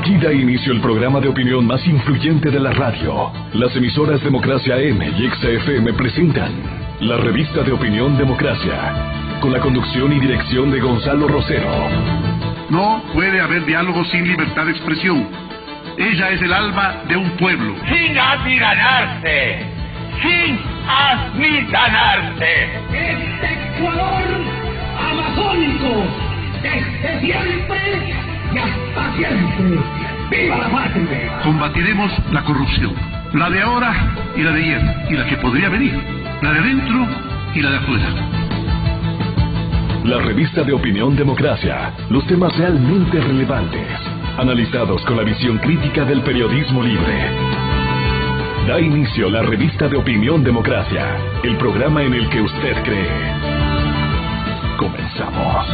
Aquí da inicio el programa de opinión más influyente de la radio. Las emisoras Democracia M y XFM presentan la revista de opinión Democracia, con la conducción y dirección de Gonzalo Rosero. No puede haber diálogo sin libertad de expresión. Ella es el alma de un pueblo. Sin amilanarse, sin amilanarse. Este Ecuador amazónico, desde siempre y hasta siempre. ¡Viva la patria! Combatiremos la corrupción, la de ahora y la de ayer, y la que podría venir, la de adentro y la de afuera. La revista de opinión Democracia, los temas realmente relevantes, analizados con la visión crítica del periodismo libre. Da inicio la revista de opinión Democracia, el programa en el que usted cree. Comenzamos.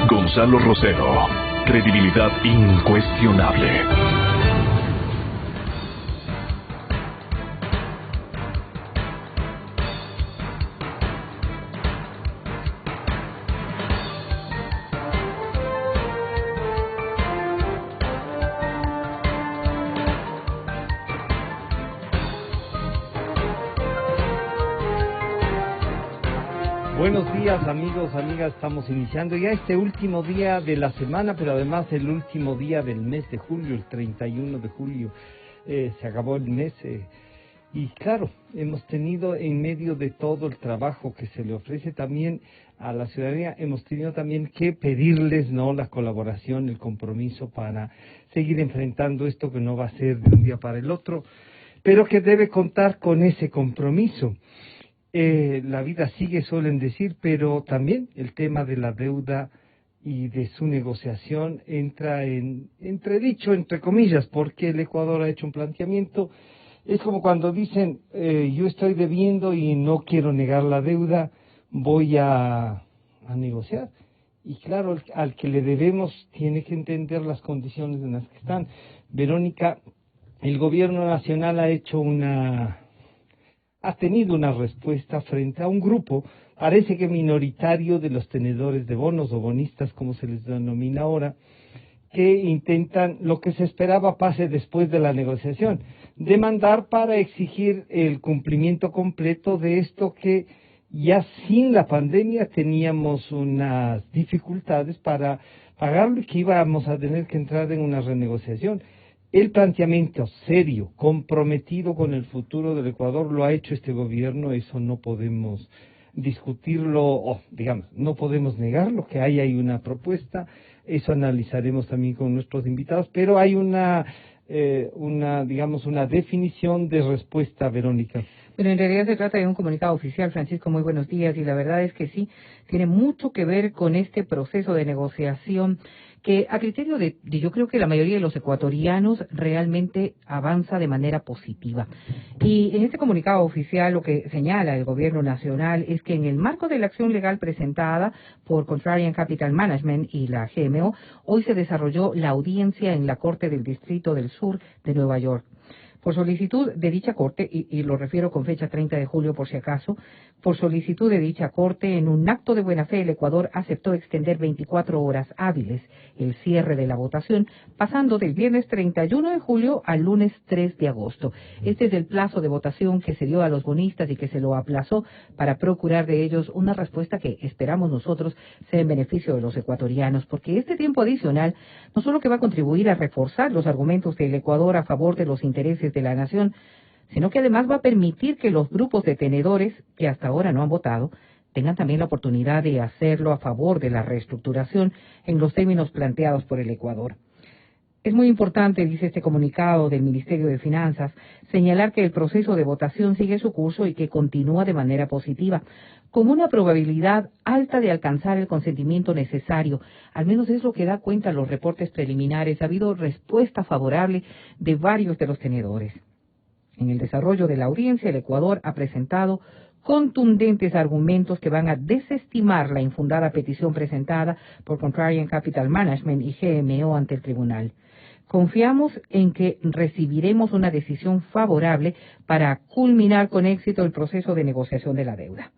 Gonzalo Rosero, credibilidad incuestionable. Buenos días, amigos, amigas, estamos iniciando ya este último día de la semana, pero además el último día del mes de julio, el 31 de julio, se acabó el mes, y claro, hemos tenido en medio de todo el trabajo que se le ofrece también a la ciudadanía, hemos tenido también que pedirles, ¿no?, la colaboración, el compromiso para seguir enfrentando esto que no va a ser de un día para el otro, pero que debe contar con ese compromiso. La vida sigue, suelen decir, pero también el tema de la deuda y de su negociación entra en entredicho, entre comillas, porque el Ecuador ha hecho un planteamiento. Es como cuando dicen, yo estoy debiendo y no quiero negar la deuda, voy a negociar. Y claro, al que le debemos tiene que entender las condiciones en las que están. Verónica, el gobierno nacional ha tenido una respuesta frente a un grupo, parece que minoritario, de los tenedores de bonos o bonistas, como se les denomina ahora, que intentan, lo que se esperaba pase después de la negociación, demandar para exigir el cumplimiento completo de esto que ya sin la pandemia teníamos unas dificultades para pagarlo y que íbamos a tener que entrar en una renegociación. El planteamiento serio, comprometido con el futuro del Ecuador, lo ha hecho este gobierno, eso no podemos discutirlo, no podemos negarlo, que hay una propuesta, eso analizaremos también con nuestros invitados, pero hay una definición de respuesta, Verónica. Pero en realidad se trata de un comunicado oficial, Francisco, muy buenos días, y la verdad es que sí, tiene mucho que ver con este proceso de negociación que a criterio de yo creo que la mayoría de los ecuatorianos realmente avanza de manera positiva. Y en este comunicado oficial lo que señala el gobierno nacional es que en el marco de la acción legal presentada por Contrarian Capital Management y la GMO, hoy se desarrolló la audiencia en la Corte del Distrito del Sur de Nueva York. Por solicitud de dicha Corte, y lo refiero con fecha 30 de julio por si acaso, por solicitud de dicha Corte, en un acto de buena fe, el Ecuador aceptó extender 24 horas hábiles el cierre de la votación, pasando del viernes 31 de julio al lunes 3 de agosto. Este es el plazo de votación que se dio a los bonistas y que se lo aplazó para procurar de ellos una respuesta que esperamos nosotros sea en beneficio de los ecuatorianos, porque este tiempo adicional no solo que va a contribuir a reforzar los argumentos del Ecuador a favor de los intereses de la nación, sino que además va a permitir que los grupos de tenedores que hasta ahora no han votado tengan también la oportunidad de hacerlo a favor de la reestructuración en los términos planteados por el Ecuador. Es muy importante, dice este comunicado del Ministerio de Finanzas, señalar que el proceso de votación sigue su curso y que continúa de manera positiva, con una probabilidad alta de alcanzar el consentimiento necesario. Al menos es lo que da cuenta los reportes preliminares. Ha habido respuesta favorable de varios de los tenedores. En el desarrollo de la audiencia, el Ecuador ha presentado contundentes argumentos que van a desestimar la infundada petición presentada por Contrarian Capital Management y GMO ante el tribunal. Confiamos en que recibiremos una decisión favorable para culminar con éxito el proceso de negociación de la deuda.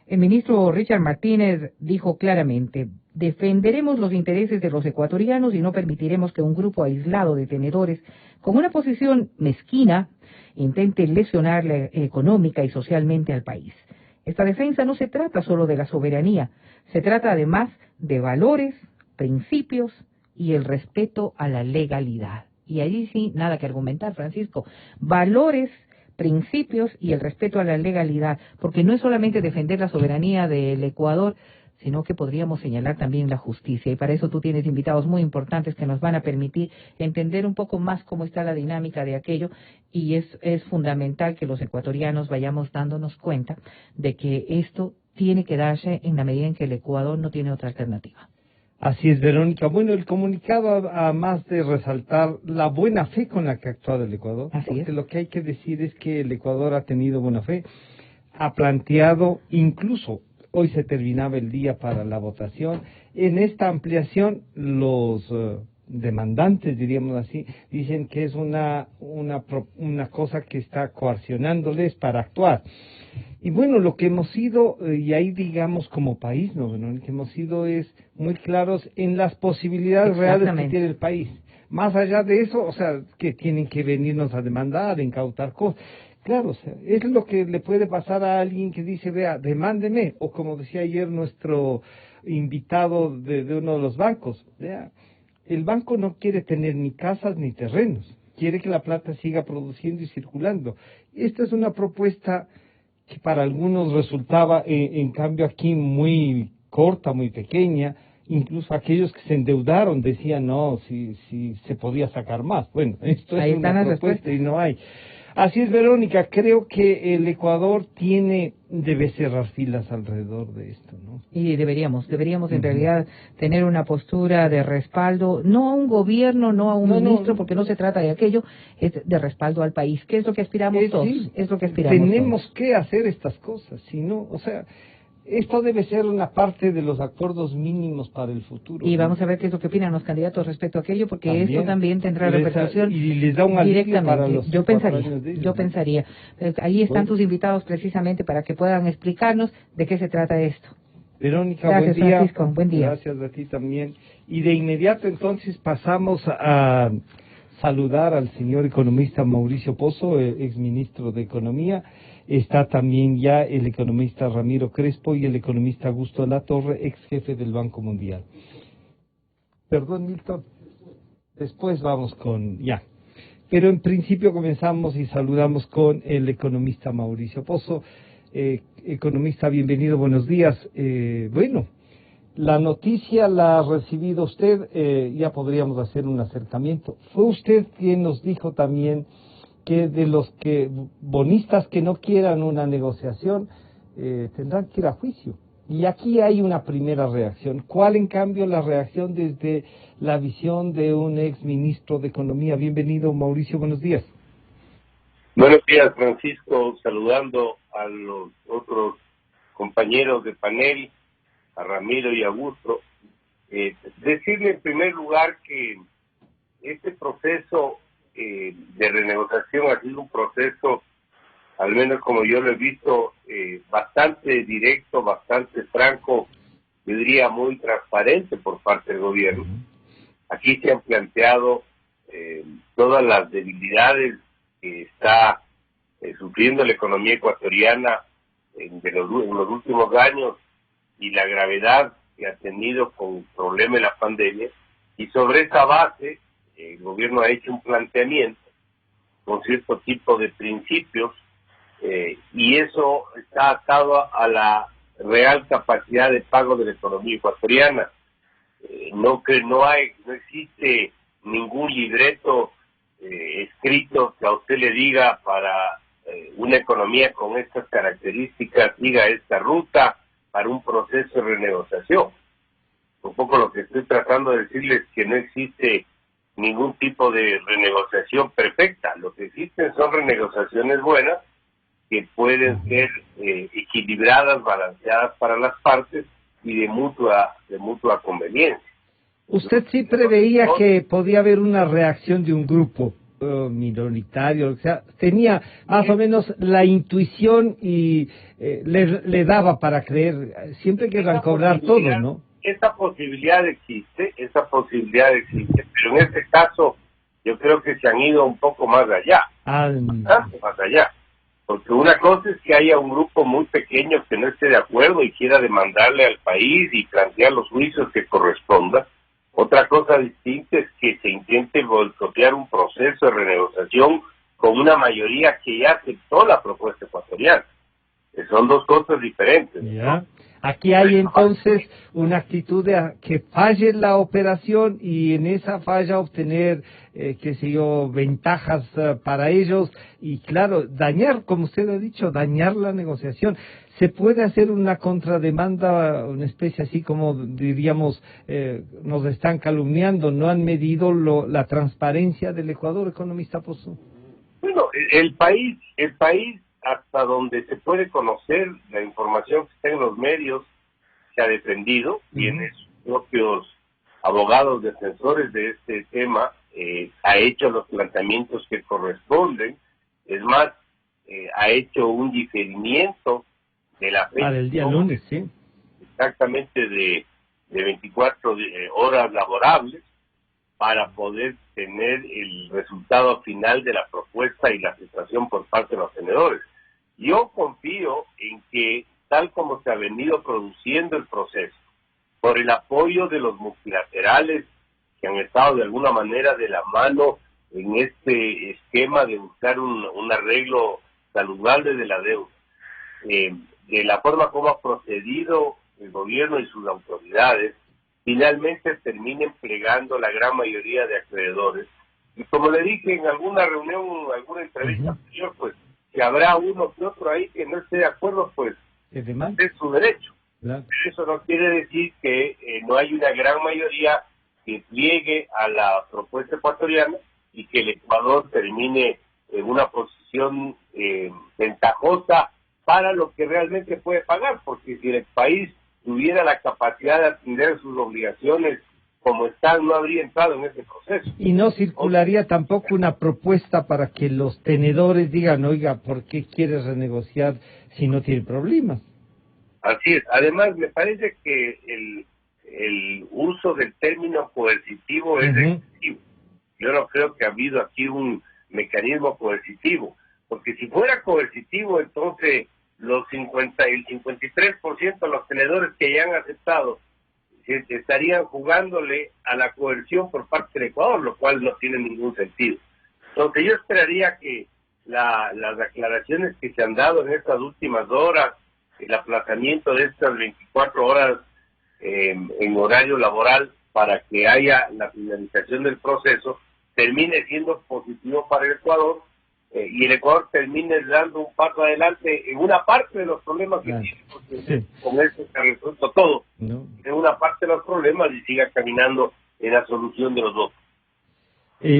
El ministro Richard Martínez dijo claramente, defenderemos los intereses de los ecuatorianos y no permitiremos que un grupo aislado de tenedores con una posición mezquina intente lesionar económica y socialmente al país. Esta defensa no se trata solo de la soberanía, se trata además de valores, principios y el respeto a la legalidad. Y allí sí, nada que argumentar, Francisco. Valores, principios y el respeto a la legalidad, porque no es solamente defender la soberanía del Ecuador, sino que podríamos señalar también la justicia. Y para eso tú tienes invitados muy importantes que nos van a permitir entender un poco más cómo está la dinámica de aquello, y es fundamental que los ecuatorianos vayamos dándonos cuenta de que esto tiene que darse en la medida en que el Ecuador no tiene otra alternativa. Así es, Verónica. Bueno, el comunicado, además de resaltar la buena fe con la que ha actuado el Ecuador, porque lo que hay que decir es que el Ecuador ha tenido buena fe, ha planteado, incluso hoy se terminaba el día para la votación, en esta ampliación los demandantes, diríamos así, dicen que es una cosa que está coaccionándoles para actuar. Y bueno, lo que hemos sido, y ahí digamos como país, ¿no? Lo que hemos sido es muy claros en las posibilidades reales que tiene el país. Más allá de eso, o sea, que tienen que venirnos a demandar, incautar cosas. Claro, o sea, es lo que le puede pasar a alguien que dice, vea, demándeme, o como decía ayer nuestro invitado de uno de los bancos, vea, el banco no quiere tener ni casas ni terrenos, quiere que la plata siga produciendo y circulando. Esta es una propuesta que para algunos resultaba, en cambio aquí, muy corta, muy pequeña. Incluso aquellos que se endeudaron decían, no, si se podía sacar más. Bueno, esto es una propuesta y no hay. Así es, Verónica, creo que el Ecuador debe cerrar filas alrededor de esto, ¿no? Y deberíamos en realidad tener una postura de respaldo, no a un gobierno, no a un ministro, porque no se trata de aquello, es de respaldo al país, que es lo que aspiramos todos, sí, es lo que aspiramos tenemos todos. que hacer estas cosas, si no, o sea, esto debe ser una parte de los acuerdos mínimos para el futuro. Y vamos a ver qué es lo que opinan los candidatos respecto a aquello, porque también, esto también tendrá repercusión y les da un alivio para los yo pensaría. Ahí están tus invitados precisamente para que puedan explicarnos de qué se trata esto. Verónica, gracias, buen día. Francisco, buen día. Gracias a ti también. Y de inmediato entonces pasamos a saludar al señor economista Mauricio Pozo, exministro de Economía. Está también ya el economista Ramiro Crespo y el economista Augusto Latorre, ex jefe del Banco Mundial. Perdón, Milton. Después vamos ya. Pero en principio comenzamos y saludamos con el economista Mauricio Pozo. Economista, bienvenido, buenos días. Bueno, la noticia la ha recibido usted, ya podríamos hacer un acercamiento. Fue usted quien nos dijo también que de los bonistas que no quieran una negociación tendrán que ir a juicio. Y aquí hay una primera reacción. ¿Cuál, en cambio, la reacción desde la visión de un ex ministro de Economía? Bienvenido, Mauricio, buenos días. Buenos días, Francisco, saludando a los otros compañeros de panel, a Ramiro y Augusto. Decirle en primer lugar que este proceso de renegociación ha sido un proceso, al menos como yo lo he visto, bastante directo, bastante franco, yo diría muy transparente por parte del gobierno. Aquí se han planteado todas las debilidades que está sufriendo la economía ecuatoriana en los últimos años y la gravedad que ha tenido con el problema de la pandemia, y sobre esa base el gobierno ha hecho un planteamiento con cierto tipo de principios y eso está atado a la real capacidad de pago de la economía ecuatoriana. No existe ningún libreto escrito que a usted le diga para una economía con estas características, siga esta ruta para un proceso de renegociación. Un poco lo que estoy tratando de decirles es que no existe ningún tipo de renegociación perfecta. Lo que existen son renegociaciones buenas que pueden ser equilibradas, balanceadas para las partes y de mutua conveniencia. ¿Usted sí preveía que podía haber una reacción de un grupo minoritario? O sea, tenía más o menos la intuición y le daba para creer, siempre querrán cobrar todo, ¿no? esa posibilidad existe, pero en este caso yo creo que se han ido un poco más allá, bastante más allá, porque una cosa es que haya un grupo muy pequeño que no esté de acuerdo y quiera demandarle al país y plantear los juicios que correspondan. Otra cosa distinta es que se intente boicotear un proceso de renegociación con una mayoría que ya aceptó la propuesta ecuatoriana. Son dos cosas diferentes, ¿no? Ya. Aquí hay entonces una actitud de que falle la operación y en esa falla obtener, qué sé yo, ventajas para ellos y claro, dañar, como usted ha dicho, dañar la negociación. ¿Se puede hacer una contrademanda, una especie así como diríamos, nos están calumniando, no han medido la transparencia del Ecuador, economista Pozo? Bueno, el país hasta donde se puede conocer la información que está en los medios, se ha defendido, tiene sus propios abogados defensores de este tema, ha hecho los planteamientos que corresponden, es más, ha hecho un diferimiento de la fecha. Del día lunes, sí. Exactamente de 24 horas laborables, para poder tener el resultado final de la propuesta y la aceptación por parte de los tenedores. Yo confío en que, tal como se ha venido produciendo el proceso, por el apoyo de los multilaterales que han estado de alguna manera de la mano en este esquema de buscar un arreglo saludable de la deuda, de la forma como ha procedido el gobierno y sus autoridades, finalmente terminen plegando la gran mayoría de acreedores. Y como le dije en alguna reunión, alguna entrevista anterior, pues, que habrá uno que otro ahí que no esté de acuerdo, pues, es su derecho. Claro. Eso no quiere decir que no hay una gran mayoría que pliegue a la propuesta ecuatoriana y que el Ecuador termine en una posición ventajosa para lo que realmente puede pagar, porque si el país tuviera la capacidad de atender sus obligaciones como están, no habría entrado en ese proceso. Y no circularía tampoco una propuesta para que los tenedores digan, oiga, ¿por qué quieres renegociar si no tiene problemas? Así es. Además, me parece que el uso del término coercitivo es excesivo. Yo no creo que ha habido aquí un mecanismo coercitivo, porque si fuera coercitivo, entonces el 53% de los tenedores que ya han aceptado estarían jugándole a la coerción por parte del Ecuador, lo cual no tiene ningún sentido. Entonces yo esperaría que las aclaraciones que se han dado en estas últimas horas, el aplazamiento de estas 24 horas en horario laboral para que haya la finalización del proceso, termine siendo positivo para el Ecuador, y el Ecuador termine dando un paso adelante en una parte de los problemas que tiene, porque con eso se ha resuelto todo, en una parte de los problemas y siga caminando en la solución de los dos.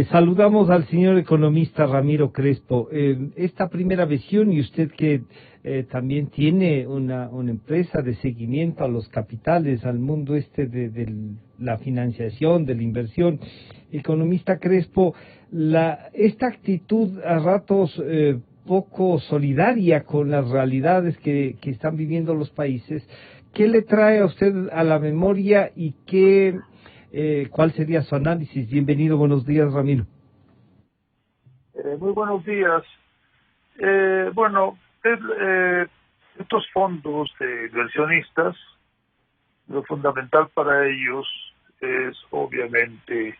Saludamos al señor economista Ramiro Crespo. Esta primera visión, y usted que también tiene una empresa de seguimiento a los capitales, al mundo de la financiación, de la inversión, economista Crespo, esta actitud a ratos poco solidaria con las realidades que están viviendo los países, ¿qué le trae a usted a la memoria y cuál sería su análisis? Bienvenido, buenos días, Ramiro. Muy buenos días. Estos fondos de inversionistas, lo fundamental para ellos es obviamente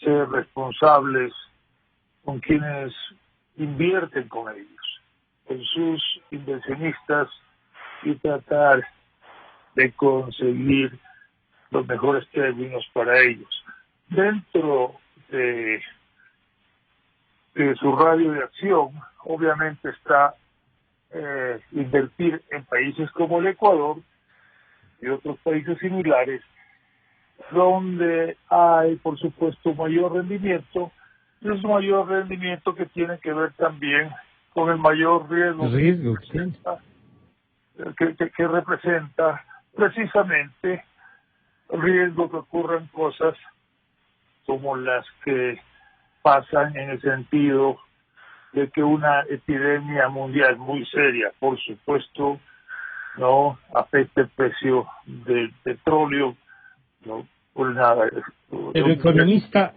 ser responsables con quienes invierten con ellos, con sus inversionistas, y tratar de conseguir los mejores términos para ellos. Dentro de su radio de acción, obviamente está invertir en países como el Ecuador y otros países similares, donde hay, por supuesto, mayor rendimiento, y es un mayor rendimiento que tiene que ver también con el mayor riesgo que representa precisamente riesgo que ocurran cosas como las que pasan en el sentido de que una epidemia mundial muy seria, por supuesto, no afecte el precio del petróleo ¿no? Por nada. Pero economista,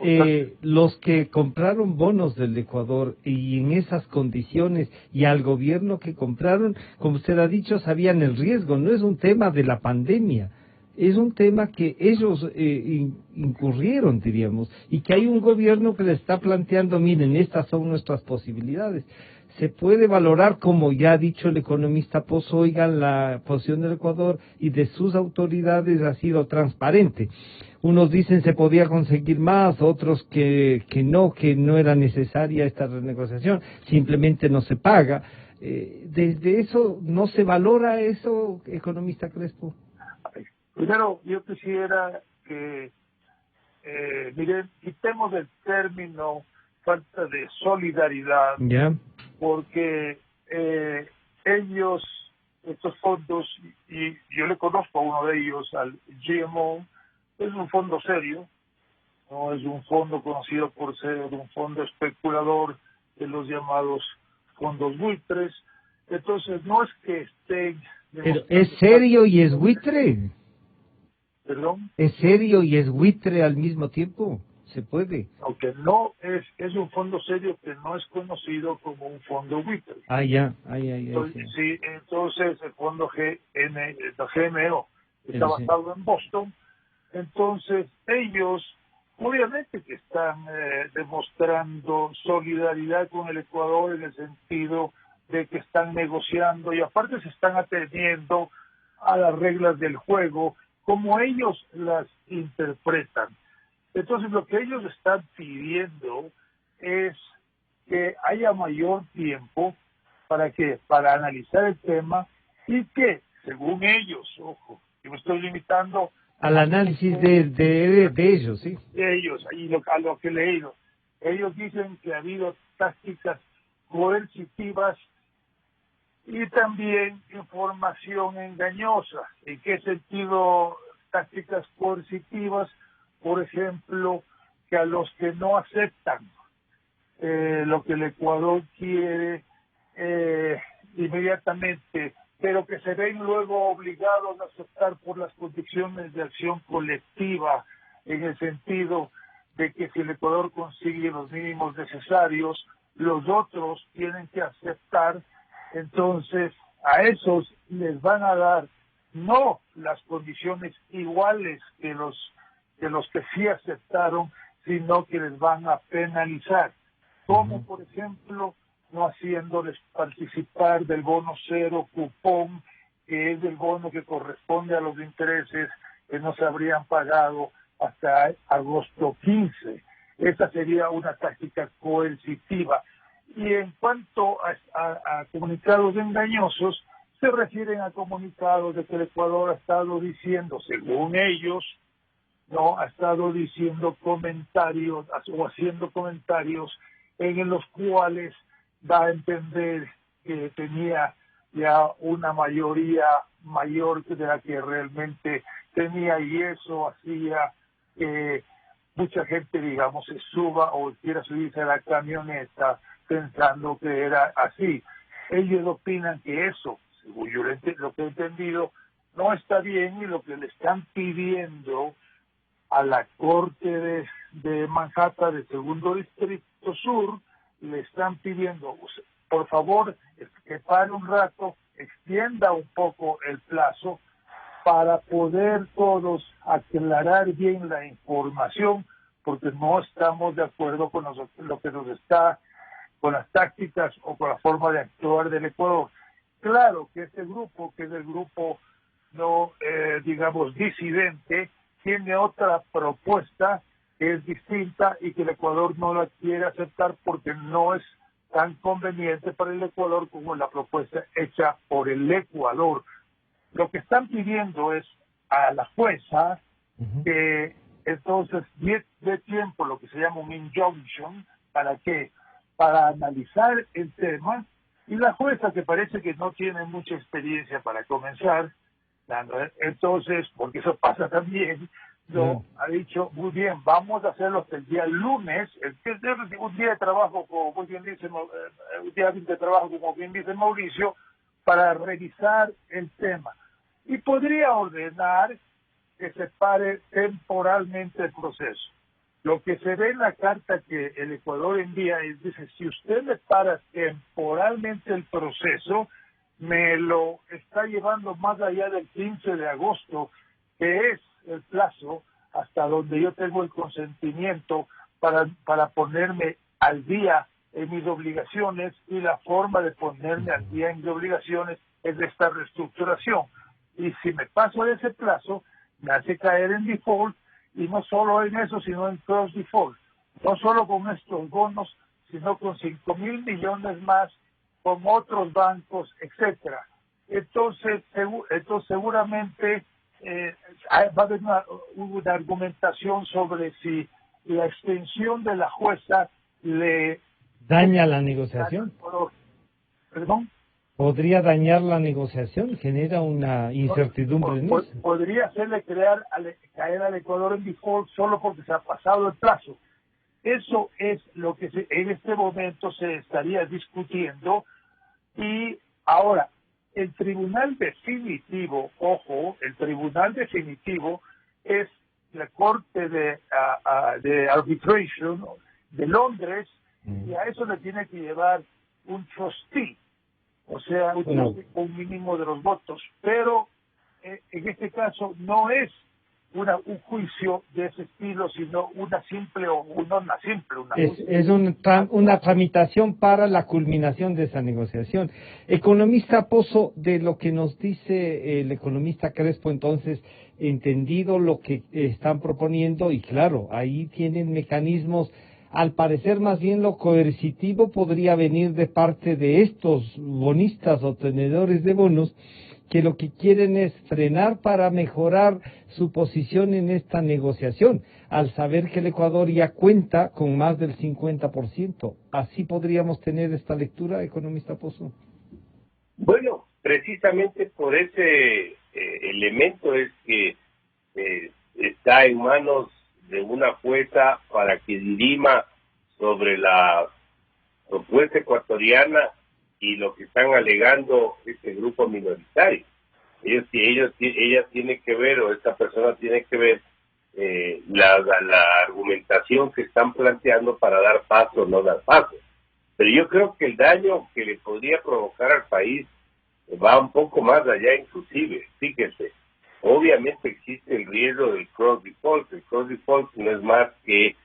los que compraron bonos del Ecuador y en esas condiciones y al gobierno que compraron, como usted ha dicho, sabían el riesgo. No es un tema de la pandemia, es un tema que ellos incurrieron, diríamos, y que hay un gobierno que le está planteando, miren, estas son nuestras posibilidades. Se puede valorar, como ya ha dicho el economista Pozo, oigan, la posición del Ecuador y de sus autoridades ha sido transparente. Unos dicen se podía conseguir más, otros que no era necesaria esta renegociación, simplemente no se paga. Desde eso, ¿no se valora eso, economista Crespo? Primero, yo quisiera que, miren, quitemos el término falta de solidaridad, ¿ya? Porque ellos, estos fondos, y yo le conozco a uno de ellos, al GMO, es un fondo serio, no es un fondo conocido por ser un fondo especulador de los llamados fondos buitres. Entonces, no es que estén... Pero ¿es serio y es buitre? ¿Perdón? ¿Es serio y es buitre al mismo tiempo? ¿Se puede? Aunque no es un fondo serio que no es conocido como un fondo buitre. Entonces, sí, entonces el fondo GMO está basado en Boston. Entonces ellos obviamente que están demostrando solidaridad con el Ecuador en el sentido de que están negociando y aparte se están atendiendo a las reglas del juego como ellos las interpretan. Entonces lo que ellos están pidiendo es que haya mayor tiempo para analizar el tema y que, según ellos, ojo, yo me estoy limitando al análisis de ellos, ¿sí? De ellos, y a lo que he leído. Ellos dicen que ha habido tácticas coercitivas y también información engañosa. ¿En qué sentido tácticas coercitivas? Por ejemplo, que a los que no aceptan lo que el Ecuador quiere inmediatamente, pero que se ven luego obligados a aceptar por las condiciones de acción colectiva, en el sentido de que si el Ecuador consigue los mínimos necesarios, los otros tienen que aceptar. Entonces a esos les van a dar no las condiciones iguales que los que sí aceptaron, sino que les van a penalizar, como por ejemplo no haciéndoles participar del bono cero cupón, que es el bono que corresponde a los intereses que no se habrían pagado hasta agosto 15. Esa sería una táctica coercitiva. Y en cuanto a comunicados engañosos, se refieren a comunicados de que el Ecuador ha estado diciendo, según ellos, no ha estado diciendo comentarios o haciendo comentarios en los cuales da a entender que tenía ya una mayoría mayor de la que realmente tenía, y eso hacía que mucha gente, digamos, se suba o quiera subirse a la camioneta pensando que era así. Ellos opinan que eso, según yo lo que he entendido, no está bien, y lo que le están pidiendo a la Corte de Manhattan, del Segundo Distrito Sur, le están pidiendo, por favor, que pare un rato, extienda un poco el plazo para poder todos aclarar bien la información, porque no estamos de acuerdo con lo que nos está, con las tácticas o con la forma de actuar del Ecuador. Claro que este grupo, que es el grupo no, digamos, disidente, tiene otra propuesta que es distinta y que el Ecuador no la quiere aceptar porque no es tan conveniente para el Ecuador como la propuesta hecha por el Ecuador. Lo que están pidiendo es a la jueza que entonces dé tiempo, lo que se llama un injunction, ¿para qué? Para analizar el tema, y la jueza, que parece que no tiene mucha experiencia para comenzar, entonces, porque eso pasa también, ha dicho, muy bien, vamos a hacerlo hasta el día lunes, un día de trabajo, como muy bien dice, un día de trabajo, como bien dice Mauricio, para revisar el tema. Y podría ordenar que se pare temporalmente el proceso. Lo que se ve en la carta que el Ecuador envía es, dice, si usted me para temporalmente el proceso, me lo está llevando más allá del 15 de agosto, que es el plazo hasta donde yo tengo el consentimiento para ponerme al día en mis obligaciones, y la forma de ponerme al día en mis obligaciones es de esta reestructuración. Y si me paso de ese plazo, me hace caer en default, y no solo en eso, sino en cross default. No solo con estos bonos, sino con 5.000 millones más, con otros bancos, etcétera. Entonces seguramente va a haber una argumentación sobre si la extensión de la jueza le daña la negociación. ¿Perdón? ¿Podría dañar la negociación? ¿Genera una incertidumbre en eso? Podría hacerle caer al Ecuador en default solo porque se ha pasado el plazo. Eso es lo que en este momento se estaría discutiendo. Y ahora, el tribunal definitivo, ojo, el tribunal definitivo es la Corte de Arbitration de Londres, y a eso le tiene que llevar un trustee, o sea, un mínimo de los votos. Pero en este caso no es un juicio de ese estilo, sino es una tramitación para la culminación de esa negociación. Economista Pozo, de lo que nos dice el economista Crespo, entonces, entendido lo que están proponiendo, y claro, ahí tienen mecanismos. Al parecer, más bien lo coercitivo podría venir de parte de estos bonistas o tenedores de bonos, que lo que quieren es frenar para mejorar su posición en esta negociación, al saber que el Ecuador ya cuenta con más del 50%. ¿Así podríamos tener esta lectura, economista Pozo? Bueno, precisamente por ese elemento es que está en manos de una jueza para que dirima sobre la propuesta ecuatoriana y lo que están alegando este grupo minoritario. Ella tiene que ver, o esta persona tiene que ver la argumentación que están planteando para dar paso o no dar paso. Pero yo creo que el daño que le podría provocar al país va un poco más allá inclusive. Fíjense, obviamente existe el riesgo del cross default. El cross default no es más que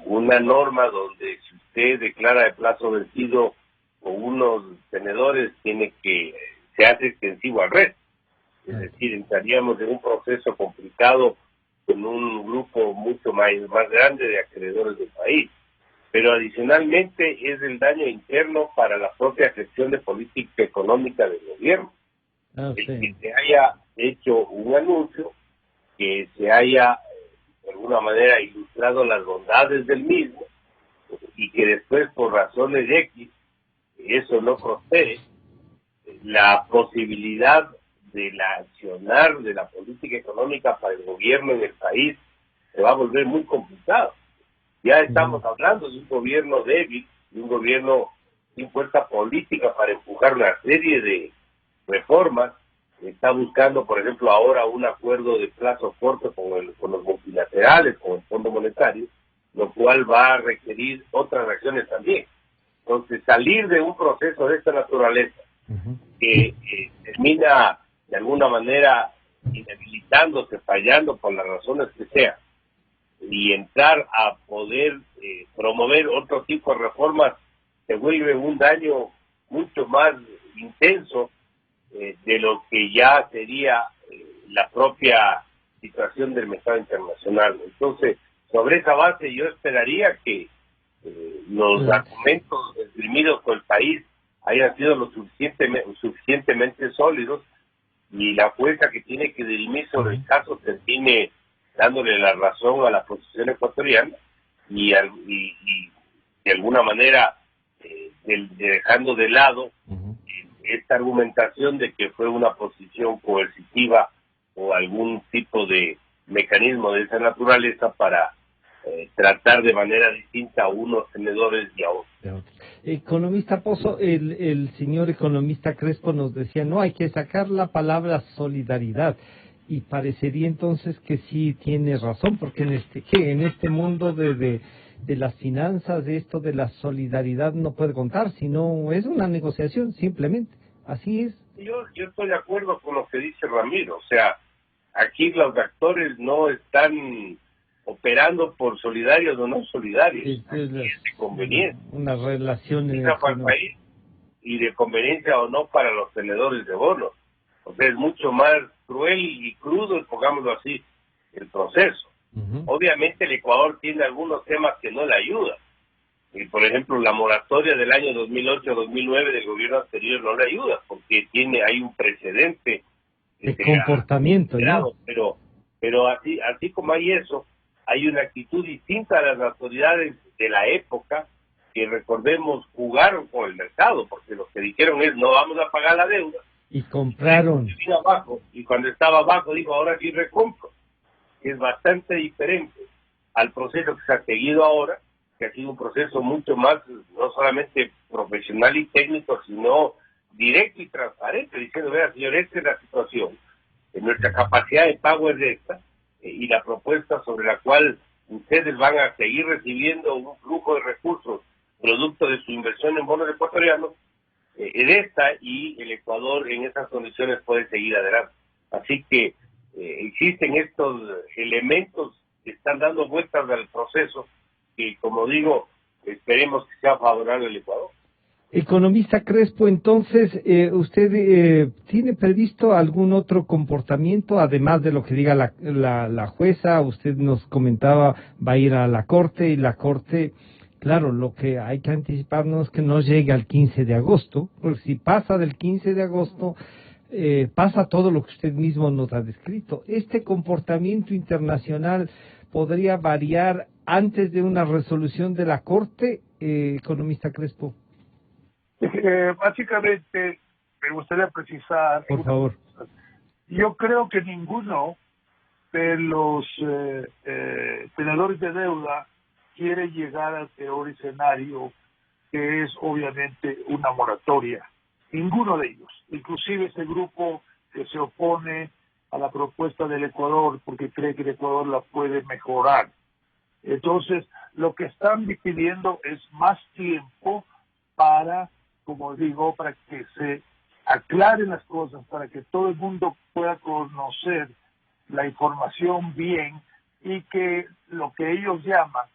una norma donde si usted declara de plazo vencido o unos tenedores, se hace extensivo al resto. Es decir, entraríamos en un proceso complicado con un grupo mucho más grande de acreedores del país. Pero adicionalmente es el daño interno para la propia gestión de política económica del gobierno. El que se haya hecho un anuncio, que se haya de alguna manera ilustrado las bondades del mismo, y que después por razones X eso no prospere, la posibilidad de la accionar de la política económica para el gobierno en el país se va a volver muy complicado. Ya estamos hablando de un gobierno débil, de un gobierno sin fuerza política para empujar una serie de reformas. Está buscando, por ejemplo, ahora un acuerdo de plazo corto con los multilaterales, con el Fondo Monetario, lo cual va a requerir otras reacciones también. Entonces, salir de un proceso de esta naturaleza que termina de alguna manera inhabilitándose, fallando por las razones que sean, y entrar a poder promover otro tipo de reformas, se vuelve un daño mucho más intenso de lo que ya sería la propia situación del mercado internacional. Entonces, sobre esa base yo esperaría que los argumentos esgrimidos por el país hayan sido lo suficientemente sólidos, y la jueza que tiene que dirimir sobre el caso termine dándole la razón a la posición ecuatoriana y de alguna manera dejando de lado esta argumentación de que fue una posición coercitiva o algún tipo de mecanismo de esa naturaleza para tratar de manera distinta a unos tenedores y a otros. Economista Pozo, el señor economista Crespo nos decía, no, hay que sacar la palabra solidaridad. Y parecería entonces que sí tiene razón, porque en este mundo de las finanzas, de esto de la solidaridad no puede contar, sino es una negociación, simplemente. Así es. Yo estoy de acuerdo con lo que dice Ramiro. O sea, aquí los actores no están operando por solidarios o no solidarios. Es de conveniencia. Una relación para el país y de conveniencia o no para los tenedores de bonos. O sea, es mucho más cruel y crudo, pongámoslo así, el proceso. Obviamente el Ecuador tiene algunos temas que no le ayudan. Y por ejemplo, la moratoria del año 2008-2009 del gobierno anterior no le ayuda, porque hay un precedente de comportamiento, ¿no? Pero así como hay eso, hay una actitud distinta de las autoridades de la época que, recordemos, jugaron con el mercado, porque lo que dijeron es no vamos a pagar la deuda. Y compraron. Y cuando estaba abajo dijo ahora sí recompro. Es bastante diferente al proceso que se ha seguido ahora, que ha sido un proceso mucho más, no solamente profesional y técnico, sino directo y transparente, diciendo, vea señor, esta es la situación, nuestra capacidad de pago es esta, y la propuesta sobre la cual ustedes van a seguir recibiendo un flujo de recursos producto de su inversión en bonos ecuatorianos, es esta, y el Ecuador en esas condiciones puede seguir adelante. Así que existen estos elementos que están dando vueltas al proceso y, como digo, esperemos que sea favorable al Ecuador. Economista Crespo, entonces, ¿usted tiene previsto algún otro comportamiento, además de lo que diga la jueza? Usted nos comentaba, va a ir a la Corte, y la Corte, claro, lo que hay que anticiparnos es que no llegue al 15 de agosto, porque si pasa del 15 de agosto, pasa todo lo que usted mismo nos ha descrito. ¿Este comportamiento internacional podría variar antes de una resolución de la Corte, economista Crespo? Básicamente, me gustaría precisar... Por favor. Yo creo que ninguno de los tenedores de deuda quiere llegar al peor escenario, que es obviamente una moratoria. Ninguno de ellos. Inclusive ese grupo que se opone a la propuesta del Ecuador porque cree que el Ecuador la puede mejorar. Entonces, lo que están pidiendo es más tiempo para, como digo, para que se aclaren las cosas, para que todo el mundo pueda conocer la información bien, y que lo que ellos llaman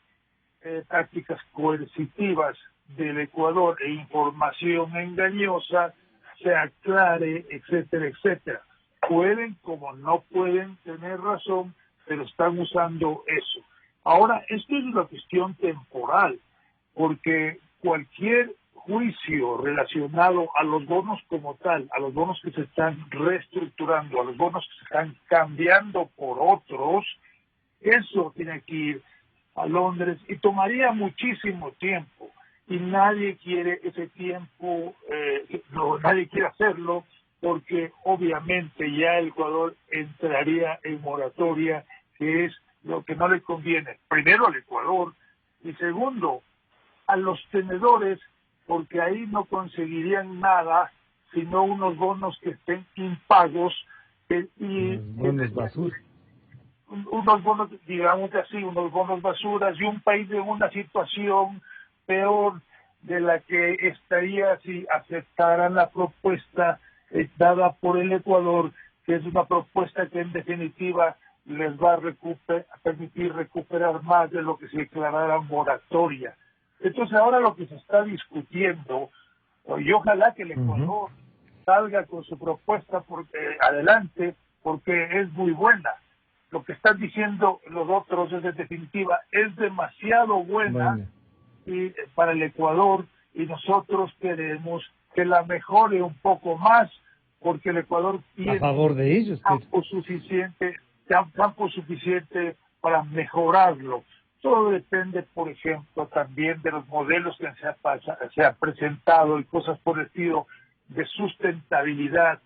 prácticas coercitivas del Ecuador e información engañosa se aclare, etcétera, etcétera. Pueden, como no pueden, tener razón, pero están usando eso. Ahora, esto es una cuestión temporal, porque cualquier juicio relacionado a los bonos como tal, a los bonos que se están reestructurando, a los bonos que se están cambiando por otros, eso tiene que ir a Londres y tomaría muchísimo tiempo, y nadie quiere ese tiempo, nadie quiere hacerlo, porque obviamente ya el Ecuador entraría en moratoria, que es lo que no le conviene, primero al Ecuador, y segundo, a los tenedores, porque ahí no conseguirían nada, sino unos bonos que estén impagos, bonos basura. Unos bonos, digamos así, unos bonos basuras, y un país en una situación peor de la que estaría si aceptaran la propuesta dada por el Ecuador, que es una propuesta que en definitiva les va a permitir recuperar más de lo que se declarara moratoria. Entonces ahora lo que se está discutiendo, y ojalá que el Ecuador salga con su propuesta adelante, porque es muy buena. Lo que están diciendo los otros es, en definitiva, es demasiado buena y para el Ecuador, y nosotros queremos que la mejore un poco más, porque el Ecuador tiene a favor de ellos, campo suficiente para mejorarlo. Todo depende, por ejemplo, también de los modelos que se han presentado y cosas por el estilo de sustentabilidad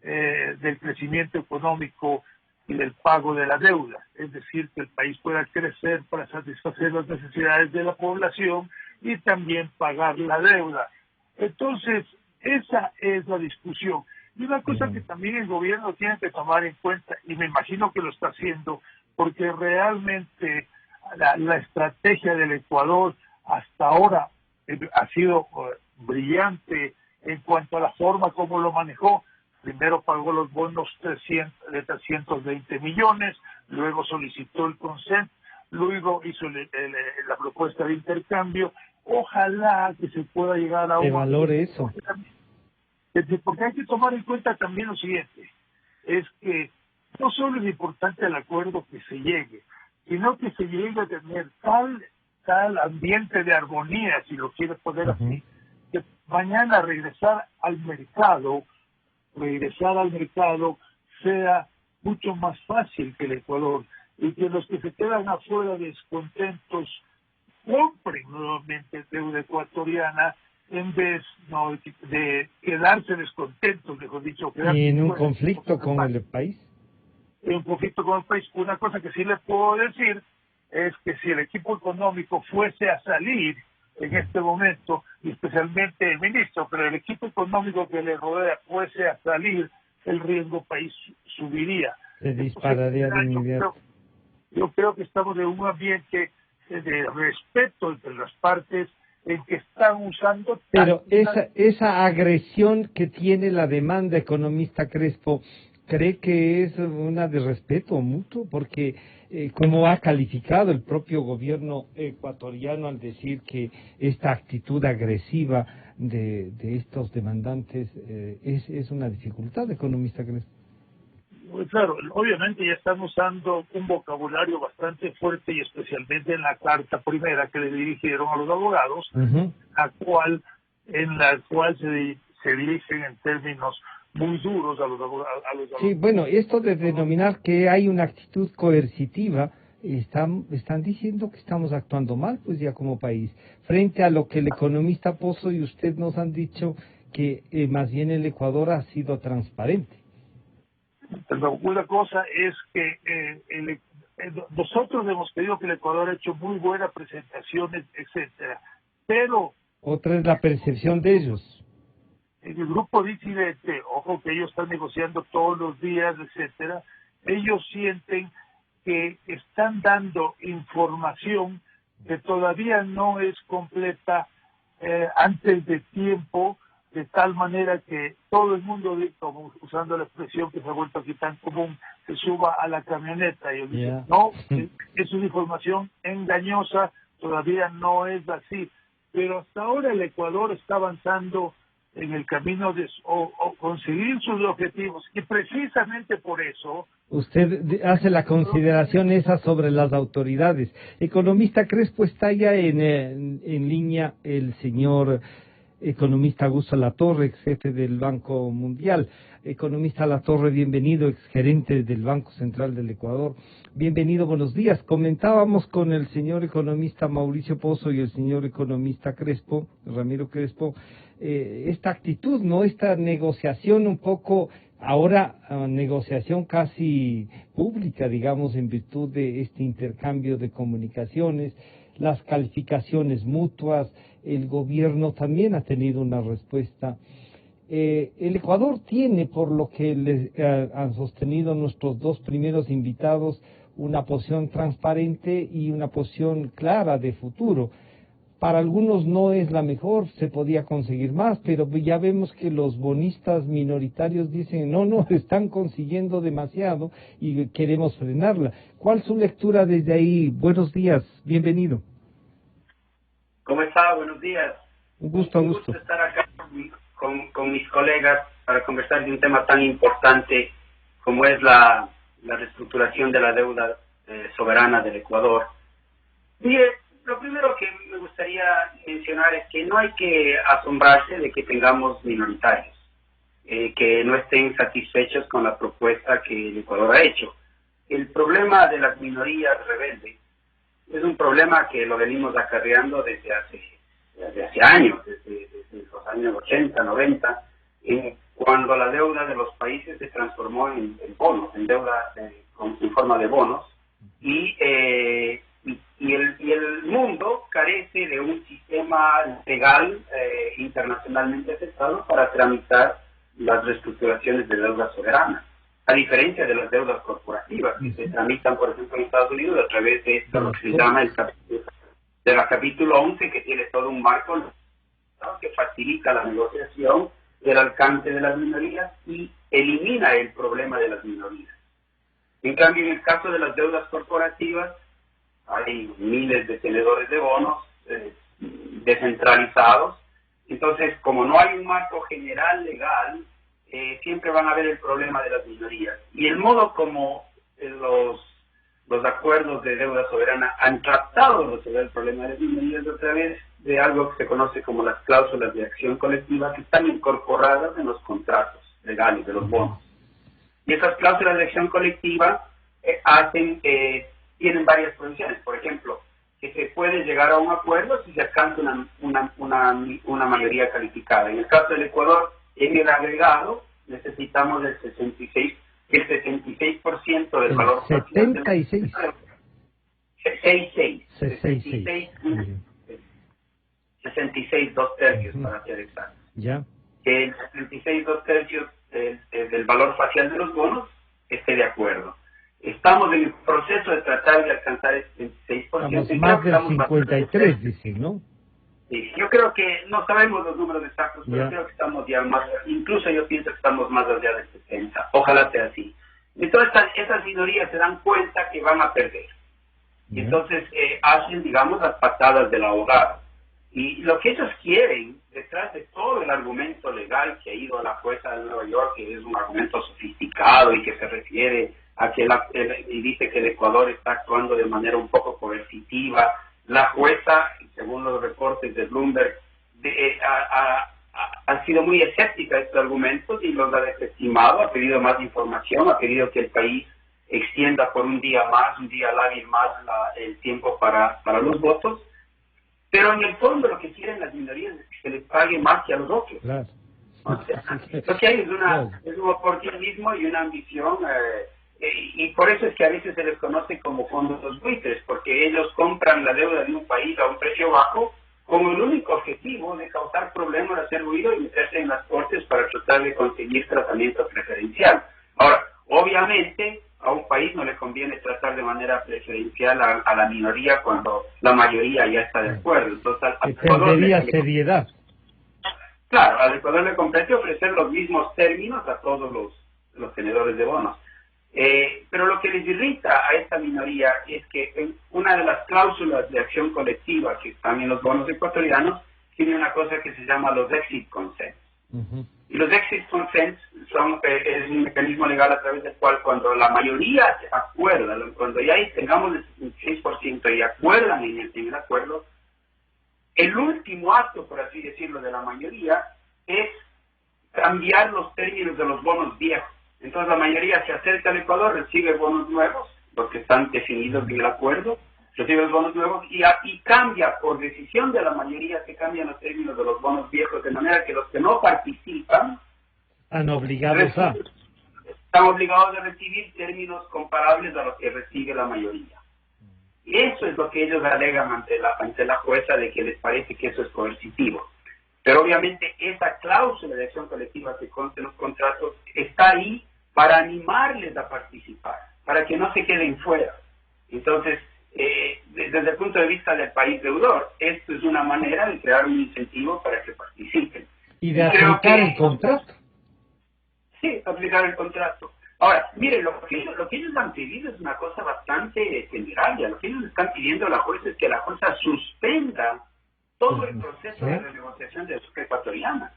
del crecimiento económico y del pago de la deuda. Es decir, que el país pueda crecer para satisfacer las necesidades de la población y también pagar la deuda. Entonces, esa es la discusión. Y una cosa que también el gobierno tiene que tomar en cuenta, y me imagino que lo está haciendo, porque realmente la estrategia del Ecuador hasta ahora ha sido brillante en cuanto a la forma como lo manejó. Primero pagó los bonos de 320 millones, luego solicitó el consent, luego hizo la propuesta de intercambio. Ojalá que se pueda llegar a un valore eso. Porque hay que tomar en cuenta también lo siguiente, es que no solo es importante el acuerdo que se llegue, sino que se llegue a tener tal ambiente de armonía, si lo quiere poner así, que mañana regresar al mercado sea mucho más fácil que el Ecuador, y que los que se quedan afuera descontentos compren nuevamente deuda ecuatoriana en vez de quedarse descontentos, mejor dicho. Y en un conflicto con el país. En un conflicto con el país. Una cosa que sí le puedo decir es que si el equipo económico fuese a salir en este momento, y especialmente el ministro, pero el equipo económico que le rodea fuese a salir, el riesgo país subiría. Se dispararía de inmediato. Yo creo que estamos en un ambiente de respeto entre las partes, en que están usando... Pero esa agresión que tiene la demanda, economista Crespo, ¿cree que es una de respeto mutuo? Porque como ha calificado el propio gobierno ecuatoriano al decir que esta actitud agresiva de estos demandantes es una dificultad, economista Crespo. Pues claro, obviamente ya están usando un vocabulario bastante fuerte, y especialmente en la carta primera que le dirigieron a los abogados, en la cual se dirigen en términos muy duros a los abogados. Sí, bueno, esto de denominar que hay una actitud coercitiva, están diciendo que estamos actuando mal, pues ya como país, frente a lo que el economista Pozo y usted nos han dicho que más bien el Ecuador ha sido transparente. Pero una cosa es que nosotros hemos pedido que el Ecuador ha hecho muy buenas presentaciones, etcétera, pero otra es la percepción de ellos. En el grupo disidente, ojo que ellos están negociando todos los días, etcétera, ellos sienten que están dando información que todavía no es completa antes de tiempo, de tal manera que todo el mundo, como usando la expresión que se ha vuelto aquí tan común, se suba a la camioneta. Y ellos dicen, no, es una información engañosa, todavía no es así. Pero hasta ahora el Ecuador está avanzando en el camino de conseguir sus objetivos, y precisamente por eso... Usted hace la consideración esa sobre las autoridades. Economista Crespo, está ya en línea el señor economista Augusto Latorre, ex jefe del Banco Mundial. Economista Latorre, bienvenido, ex gerente del Banco Central del Ecuador. Bienvenido, buenos días. Comentábamos con el señor economista Mauricio Pozo y el señor economista Crespo, Ramiro Crespo, esta actitud, ¿no? Esta negociación un poco, ahora negociación casi pública, digamos, en virtud de este intercambio de comunicaciones, las calificaciones mutuas. El gobierno también ha tenido una respuesta. El Ecuador tiene, por lo que les han sostenido nuestros dos primeros invitados, una posición transparente y una posición clara de futuro. Para algunos no es la mejor, se podía conseguir más, pero ya vemos que los bonistas minoritarios dicen no, están consiguiendo demasiado y queremos frenarla. ¿Cuál es su lectura desde ahí? Buenos días, bienvenido. ¿Cómo está? Buenos días. Un gusto estar acá con mis colegas para conversar de un tema tan importante como es la reestructuración de la deuda soberana del Ecuador. Y lo primero que me gustaría mencionar es que no hay que asombrarse de que tengamos minoritarios, que no estén satisfechos con la propuesta que el Ecuador ha hecho. El problema de las minorías rebeldes es un problema que lo venimos acarreando desde hace años, desde los años 80, 90, cuando la deuda de los países se transformó en bonos, en deuda en forma de bonos, y el mundo carece de un sistema legal internacionalmente aceptado para tramitar las reestructuraciones de deuda soberana, a diferencia de las deudas corporativas que se tramitan, por ejemplo, en Estados Unidos a través de esto, lo que se llama de la capítulo 11, que tiene todo un marco, ¿no?, que facilita la negociación, el alcance de las minorías y elimina el problema de las minorías. En cambio, en el caso de las deudas corporativas, hay miles de tenedores de bonos descentralizados. Entonces, como no hay un marco general legal, siempre van a haber el problema de las minorías. Y el modo como los acuerdos de deuda soberana han tratado de resolver el problema de las minorías a través de algo que se conoce como las cláusulas de acción colectiva, que están incorporadas en los contratos legales de los bonos. Y esas cláusulas de acción colectiva tienen varias provisiones. Por ejemplo, que se puede llegar a un acuerdo si se alcanza una mayoría calificada. En el caso del Ecuador, en el agregado necesitamos el 76% del valor social. 76. 66, 2/3 para ser exacto. Ya. Que el 66, 2/3 del valor facial de los bonos esté de acuerdo. Estamos en el proceso de tratar de alcanzar el 76%. Estamos más del 53, dicen, ¿no? Sí, yo creo que no sabemos los números exactos, pero creo que estamos ya más, incluso yo pienso que estamos más allá del 70. Ojalá sea así. Entonces esas minorías se dan cuenta que van a perder. Y entonces hacen, digamos, las patadas del abogado. Y lo que ellos quieren, detrás de todo el argumento legal que ha ido a la jueza de Nueva York, que es un argumento sofisticado y que se refiere a que y dice que el Ecuador está actuando de manera un poco coercitiva. La jueza, según los reportes de Bloomberg, ha sido muy escéptica de estos argumentos y los ha desestimado, ha pedido más información, ha pedido que el país extienda por un día lábil más el tiempo para los votos. Pero en el fondo lo que quieren las minorías es que se les pague más que a los otros. Claro. O sea, lo que hay es un oportunismo y una ambición, y por eso es que a veces se les conoce como fondos buitres, porque ellos compran la deuda de un país a un precio bajo con el único objetivo de causar problemas, hacer ruido y meterse en las cortes para tratar de conseguir tratamiento preferencial. Ahora, obviamente, a un país no le conviene tratar de manera preferencial a la minoría cuando la mayoría ya está de acuerdo. Entonces, perdería seriedad. Claro, al Ecuador le compete ofrecer los mismos términos a todos los tenedores de bonos. Pero lo que les irrita a esta minoría es que en una de las cláusulas de acción colectiva que están en los bonos ecuatorianos tiene una cosa que se llama los exit consents. Y los exit consents es un mecanismo legal a través del cual cuando la mayoría se acuerda, cuando ya tengamos el 6% y acuerdan en el acuerdo, el último acto, por así decirlo, de la mayoría es cambiar los términos de los bonos viejos. Entonces la mayoría se acerca al Ecuador, recibe bonos nuevos, los que están definidos en el acuerdo, recibe los bonos nuevos y cambia, por decisión de la mayoría, se cambian los términos de los bonos viejos, de manera que los que no participan están obligados están obligados a recibir términos comparables a los que recibe la mayoría. Y eso es lo que ellos alegan ante la jueza, de que les parece que eso es coercitivo. Pero obviamente esa cláusula de acción colectiva que consta en los contratos está ahí para animarles a participar, para que no se queden fuera. Entonces, desde el punto de vista del país deudor, esto es una manera de crear un incentivo para que participen. Y de aplicar el contrato. Sí, aplicar el contrato. Ahora, mire, lo que ellos han pedido es una cosa bastante temeraria. Lo que ellos están pidiendo a la jueza es que la jueza suspenda todo el proceso de renegociación de la deuda ecuatoriana.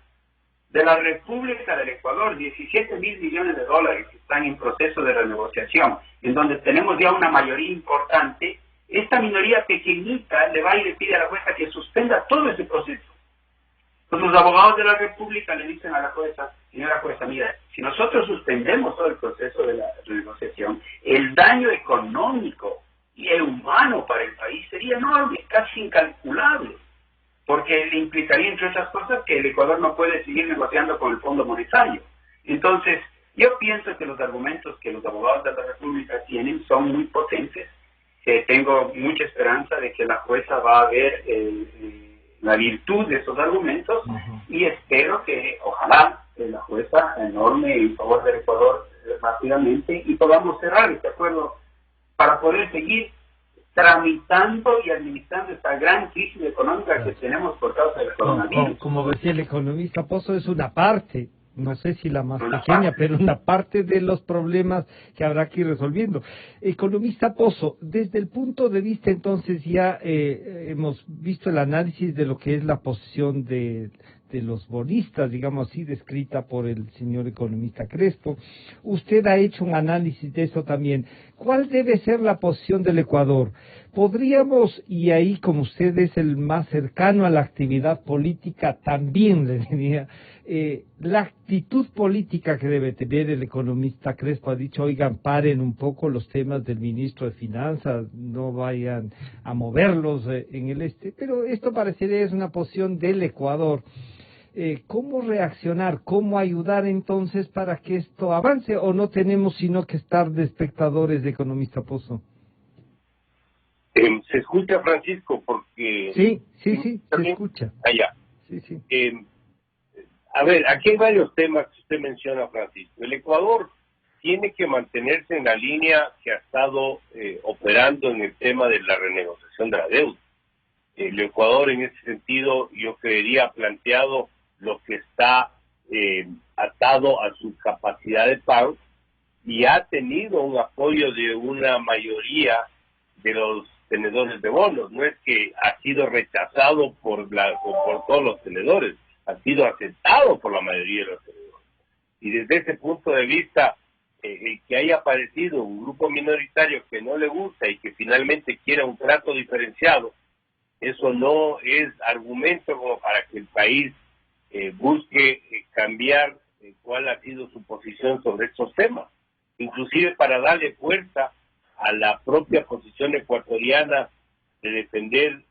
De la República del Ecuador, 17.000 millones de dólares que están en proceso de renegociación, en donde tenemos ya una mayoría importante. Esta minoría pequeñita le va y le pide a la jueza que suspenda todo ese proceso. Entonces los abogados de la República le dicen a la jueza: señora jueza, mira, si nosotros suspendemos todo el proceso de la renegociación, el daño económico y el humano para el país sería enorme, casi incalculable, porque le implicaría, entre otras cosas, que el Ecuador no puede seguir negociando con el Fondo Monetario. Entonces, yo pienso que los argumentos que los abogados de la República tienen son muy potentes. Tengo mucha esperanza de que la jueza va a ver la virtud de esos argumentos y espero que, ojalá, la fuerza enorme en favor del Ecuador rápidamente y podamos cerrar este acuerdo para poder seguir tramitando y administrando esta gran crisis económica que tenemos por causa del coronavirus. Como decía el economista Pozo, es una parte, no sé si la más pequeña, pero una parte de los problemas que habrá que ir resolviendo. Economista Pozo, desde el punto de vista entonces ya hemos visto el análisis de lo que es la posición de los bonistas, digamos así, descrita por el señor economista Crespo. Usted ha hecho un análisis de eso también. ¿Cuál debe ser la posición del Ecuador? Podríamos, y ahí como usted es el más cercano a la actividad política, también le diría, la actitud política que debe tener el economista Crespo ha dicho, oigan, paren un poco los temas del ministro de Finanzas, no vayan a moverlos en el pero esto parecería es una posición del Ecuador. ¿Cómo reaccionar? ¿Cómo ayudar entonces para que esto avance? ¿O no tenemos sino que estar de espectadores de economista Pozo? Se escucha, Francisco, porque... Sí, se escucha. Allá. Sí. A ver, aquí hay varios temas que usted menciona, Francisco. El Ecuador tiene que mantenerse en la línea que ha estado operando en el tema de la renegociación de la deuda. El Ecuador, en ese sentido, yo creería, ha planteado lo que está atado a su capacidad de pago y ha tenido un apoyo de una mayoría de los tenedores de bonos. No es que ha sido rechazado por todos los tenedores, ha sido aceptado por la mayoría de los tenedores. Y desde ese punto de vista, que haya aparecido un grupo minoritario que no le gusta y que finalmente quiera un trato diferenciado, eso no es argumento como para que el país busque cambiar cuál ha sido su posición sobre estos temas, inclusive para darle fuerza a la propia posición ecuatoriana de defender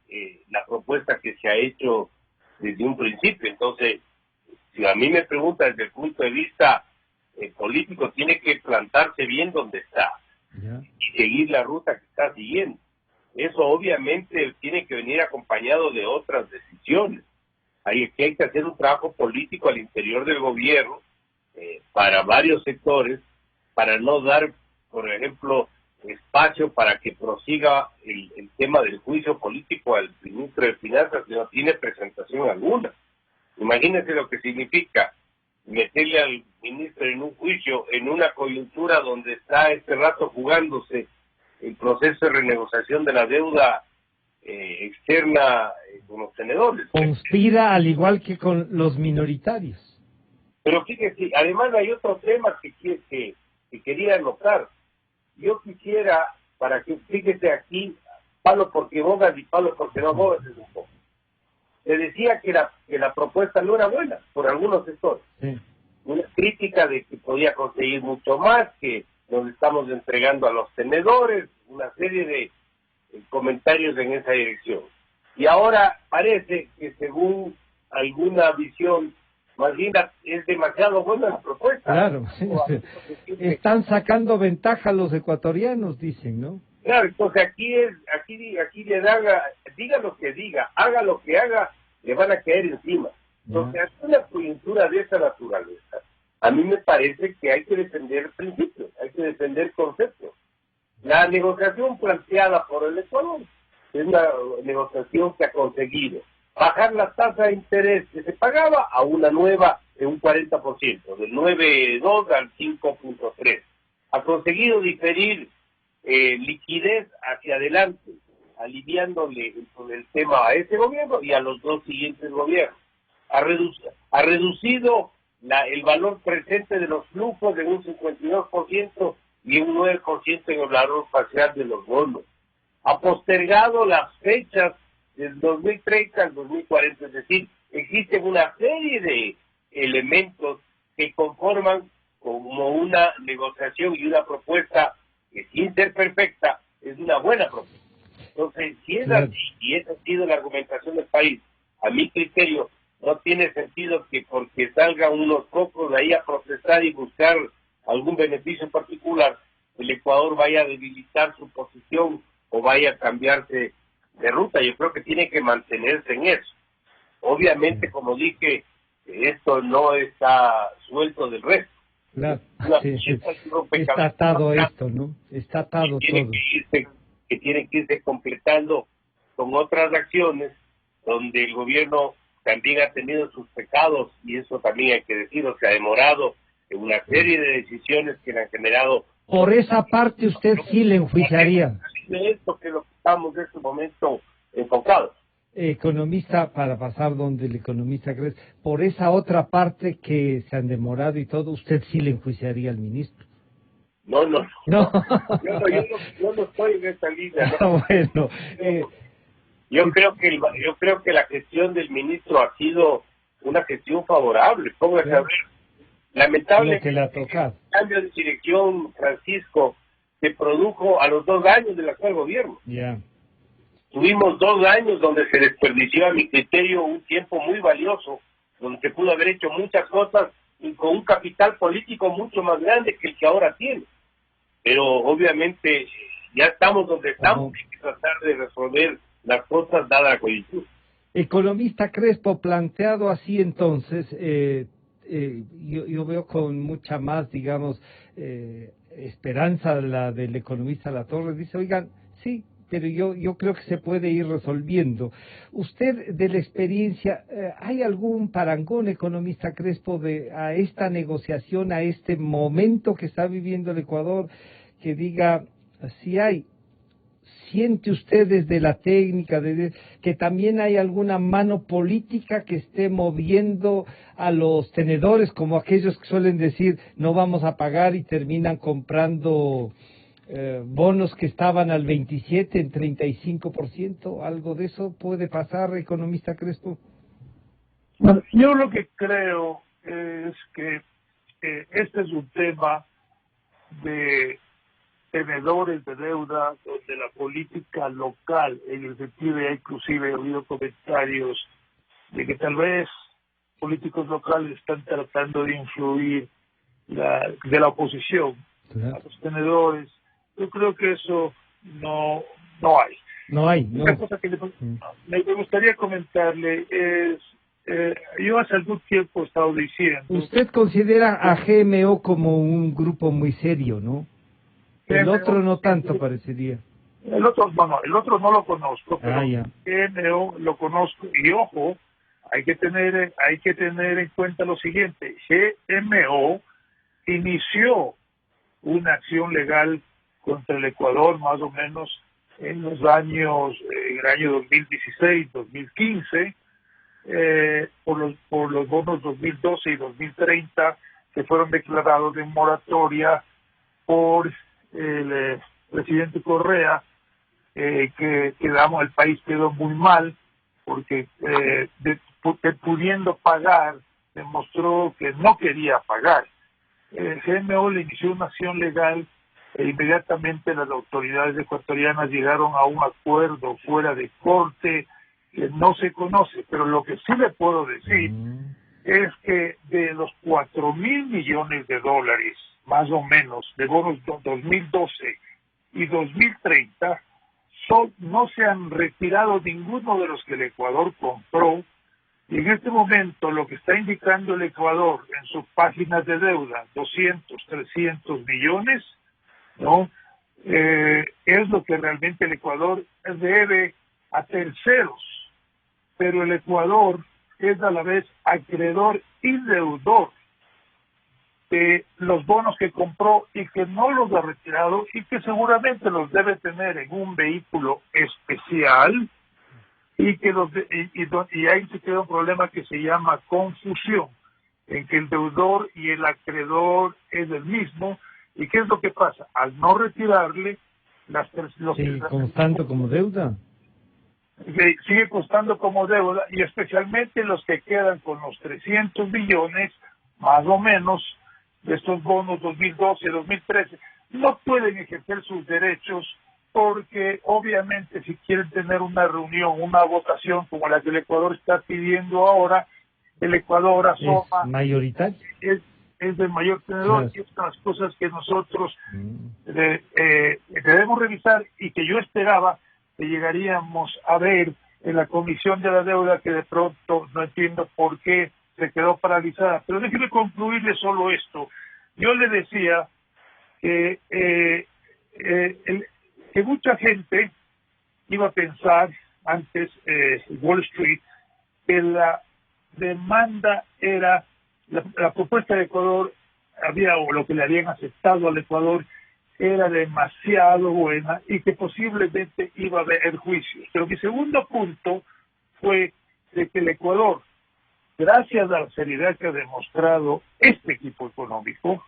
la propuesta que se ha hecho desde un principio. Entonces, si a mí me pregunta desde el punto de vista político, tiene que plantarse bien donde está y seguir la ruta que está siguiendo. Eso obviamente tiene que venir acompañado de otras decisiones. Hay que hacer un trabajo político al interior del gobierno para varios sectores, para no dar, por ejemplo, espacio para que prosiga el tema del juicio político al ministro de Finanzas, que no tiene presentación alguna. Imagínense lo que significa meterle al ministro en un juicio en una coyuntura donde está este rato jugándose el proceso de renegociación de la deuda externa con los tenedores. Conspira al igual que con los minoritarios. Pero fíjese, además hay otro tema que quería notar. Yo quisiera, para que fíjese aquí, palo porque bogas y palo porque no bogas es un poco. Se decía que la propuesta no era buena por algunos sectores. Sí. Una crítica de que podía conseguir mucho más, que nos estamos entregando a los tenedores, una serie de comentarios en esa dirección. Y ahora parece que según alguna visión, más bien es demasiado buena la propuesta. Claro, están sacando ventaja a los ecuatorianos, dicen, ¿no? Claro, entonces aquí le diga lo que diga, haga lo que haga, le van a caer encima. Entonces, ante una coyuntura de esa naturaleza, a mí me parece que hay que defender principios, hay que defender conceptos. La negociación planteada por el Ecuador es una negociación que ha conseguido bajar la tasa de interés que se pagaba a una nueva de un 40%, del 9.2 al 5.3. Ha conseguido diferir liquidez hacia adelante, aliviándole el tema a ese gobierno y a los dos siguientes gobiernos. Ha reducido el valor presente de los flujos de un 52% y un 9% en el valor parcial de los bonos. Ha postergado las fechas del 2030 al 2040, es decir, existen una serie de elementos que conforman como una negociación y una propuesta que, sin ser perfecta, es una buena propuesta. Entonces, si es así, y esa ha sido la argumentación del país, a mi criterio, no tiene sentido que porque salgan unos pocos de ahí a protestar y buscar algún beneficio particular, el Ecuador vaya a debilitar su posición o vaya a cambiarse de ruta. Yo creo que tiene que mantenerse en eso. Obviamente, como dije, esto no está suelto del resto. Claro, está atado esto, ¿no? Está atado todo. Que tiene que irse completando con otras acciones donde el gobierno también ha tenido sus pecados, y eso también hay que decirlo, se ha demorado en una serie de decisiones que le han generado. Por esa parte usted sí le enjuiciaría. De esto que lo que estamos en este momento enfocados. Economista, para pasar donde el economista cree, por esa otra parte que se han demorado y todo, usted sí le enjuiciaría al ministro. No. No. Yo no estoy en esa línea. ¿No? Bueno, yo creo que la gestión del ministro ha sido una gestión favorable. Póngase a ver. Lamentablemente, el cambio de dirección, Francisco, se produjo a los 2 años del actual gobierno. Ya. Tuvimos 2 años donde se desperdició, a mi criterio, un tiempo muy valioso, donde se pudo haber hecho muchas cosas y con un capital político mucho más grande que el que ahora tiene. Pero obviamente ya estamos donde estamos, hay que tratar de resolver las cosas dada la coyuntura. Economista Crespo, planteado así entonces, yo veo con mucha más, digamos, esperanza la del economista Latorre. Dice, oigan, sí, pero yo creo que se puede ir resolviendo. Usted, de la experiencia, ¿hay algún parangón, economista Crespo, a esta negociación, a este momento que está viviendo el Ecuador, que diga, si hay, siente usted desde la técnica, que también hay alguna mano política que esté moviendo a los tenedores, como aquellos que suelen decir, no vamos a pagar y terminan comprando bonos que estaban al 27, en 35%, algo de eso puede pasar, economista Crespo? Bueno, yo lo que creo es que este es un tema de tenedores de deuda, donde la política local, en el sentido de, inclusive he oído comentarios de que tal vez políticos locales están tratando de influir de la oposición a los tenedores. Yo creo que eso no hay. No hay, no. Una cosa que me gustaría comentarle es, yo hace algún tiempo he estado diciendo... Usted considera a GMO como un grupo muy serio, ¿no? El otro no tanto parecería. El otro no lo conozco, pero GMO lo conozco. Y ojo, hay que tener en cuenta lo siguiente. GMO inició una acción legal contra el Ecuador más o menos en el año 2016, 2015, por los bonos 2012 y 2030 que fueron declarados en moratoria por el presidente Correa, que el país quedó muy mal porque pudiendo pagar demostró que no quería pagar. GMO le inició una acción legal e inmediatamente las autoridades ecuatorianas llegaron a un acuerdo fuera de corte que no se conoce, pero lo que sí le puedo decir es que de los 4.000 millones de dólares más o menos de bonos 2012 y 2030 no se han retirado ninguno de los que el Ecuador compró, y en este momento lo que está indicando el Ecuador en sus páginas de deuda, 200, 300 millones, ¿no? Es lo que realmente el Ecuador debe a terceros, pero el Ecuador es a la vez acreedor y deudor de los bonos que compró y que no los ha retirado y que seguramente los debe tener en un vehículo especial, y que y ahí se queda un problema que se llama confusión, en que el deudor y el acreedor es el mismo. ¿Y qué es lo que pasa? Al no retirarle, sigue constando como deuda. Sigue costando como deuda, y especialmente los que quedan con los 300 millones, más o menos, de estos bonos 2012, 2013, no pueden ejercer sus derechos porque obviamente si quieren tener una reunión, una votación como la que el Ecuador está pidiendo ahora, el Ecuador asoma... ¿Es mayoritario? Es el mayor tenedor, y otras cosas que nosotros debemos revisar y que yo esperaba que llegaríamos a ver en la Comisión de la Deuda, que de pronto no entiendo por qué se quedó paralizada. Pero déjeme concluirle solo esto. Yo le decía que mucha gente iba a pensar antes, Wall Street, que la demanda era, la propuesta de Ecuador o lo que le habían aceptado al Ecuador era demasiado buena y que posiblemente iba a haber juicios. Pero mi segundo punto fue de que el Ecuador, gracias a la seriedad que ha demostrado este equipo económico,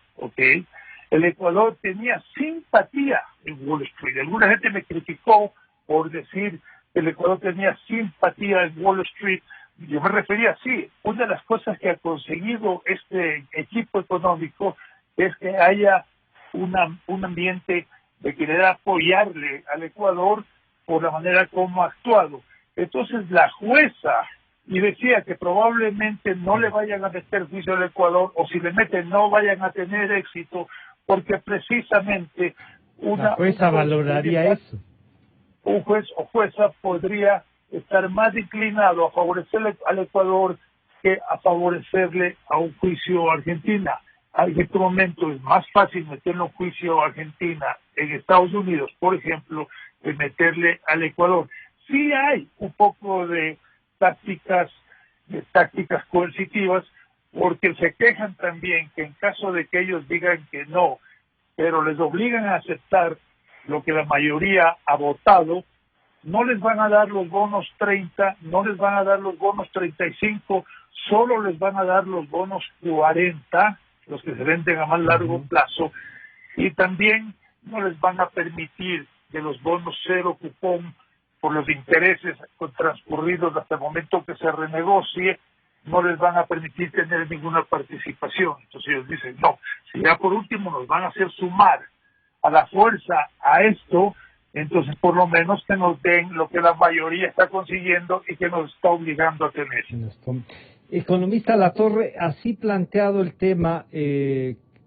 el Ecuador tenía simpatía en Wall Street. Alguna gente me criticó por decir que el Ecuador tenía simpatía en Wall Street. Yo me refería, sí, una de las cosas que ha conseguido este equipo económico es que haya un ambiente de querer apoyarle al Ecuador por la manera como ha actuado. Entonces la jueza, y decía que probablemente no le vayan a meter juicio al Ecuador, o si le meten no vayan a tener éxito, porque precisamente la jueza valoraría eso. Un juez o jueza podría estar más inclinado a favorecerle al Ecuador que a favorecerle a un juicio a Argentina. En este momento es más fácil meterle un juicio a Argentina en Estados Unidos, por ejemplo, que meterle al Ecuador. Sí hay un poco de tácticas coercitivas, porque se quejan también que en caso de que ellos digan que no, pero les obligan a aceptar lo que la mayoría ha votado, no les van a dar los bonos 30, no les van a dar los bonos 35, solo les van a dar los bonos 40, los que se venden a más largo plazo, y también no les van a permitir de los bonos cero cupón por los intereses transcurridos hasta el momento que se renegocie, no les van a permitir tener ninguna participación. Entonces ellos dicen, no, si ya por último nos van a hacer sumar a la fuerza a esto, entonces por lo menos que nos den lo que la mayoría está consiguiendo y que nos está obligando a tener. Economista Latorre, así planteado el tema,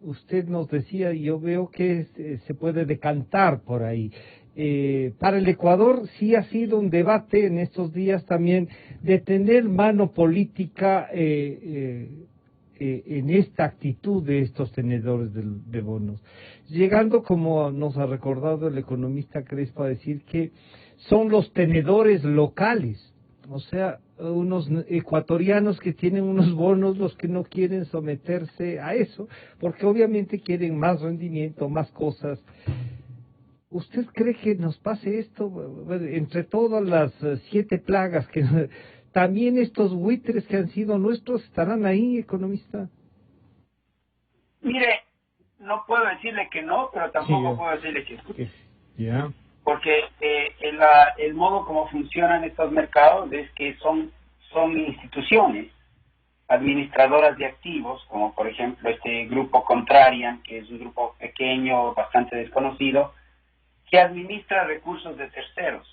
usted nos decía, y yo veo que se puede decantar por ahí. Para el Ecuador sí ha sido un debate en estos días también de tener mano política en esta actitud de estos tenedores de bonos, llegando, como nos ha recordado el economista Crespo, a decir que son los tenedores locales, o sea, unos ecuatorianos que tienen unos bonos los que no quieren someterse a eso, porque obviamente quieren más rendimiento, más cosas. ¿Usted cree que nos pase esto? Entre todas las 7 plagas, que también estos buitres que han sido nuestros estarán ahí, economista. Mire, no puedo decirle que no, pero tampoco puedo decirle que sí. Porque el modo como funcionan estos mercados es que son instituciones administradoras de activos, como por ejemplo este grupo Contrarian, que es un grupo pequeño, bastante desconocido, que administra recursos de terceros.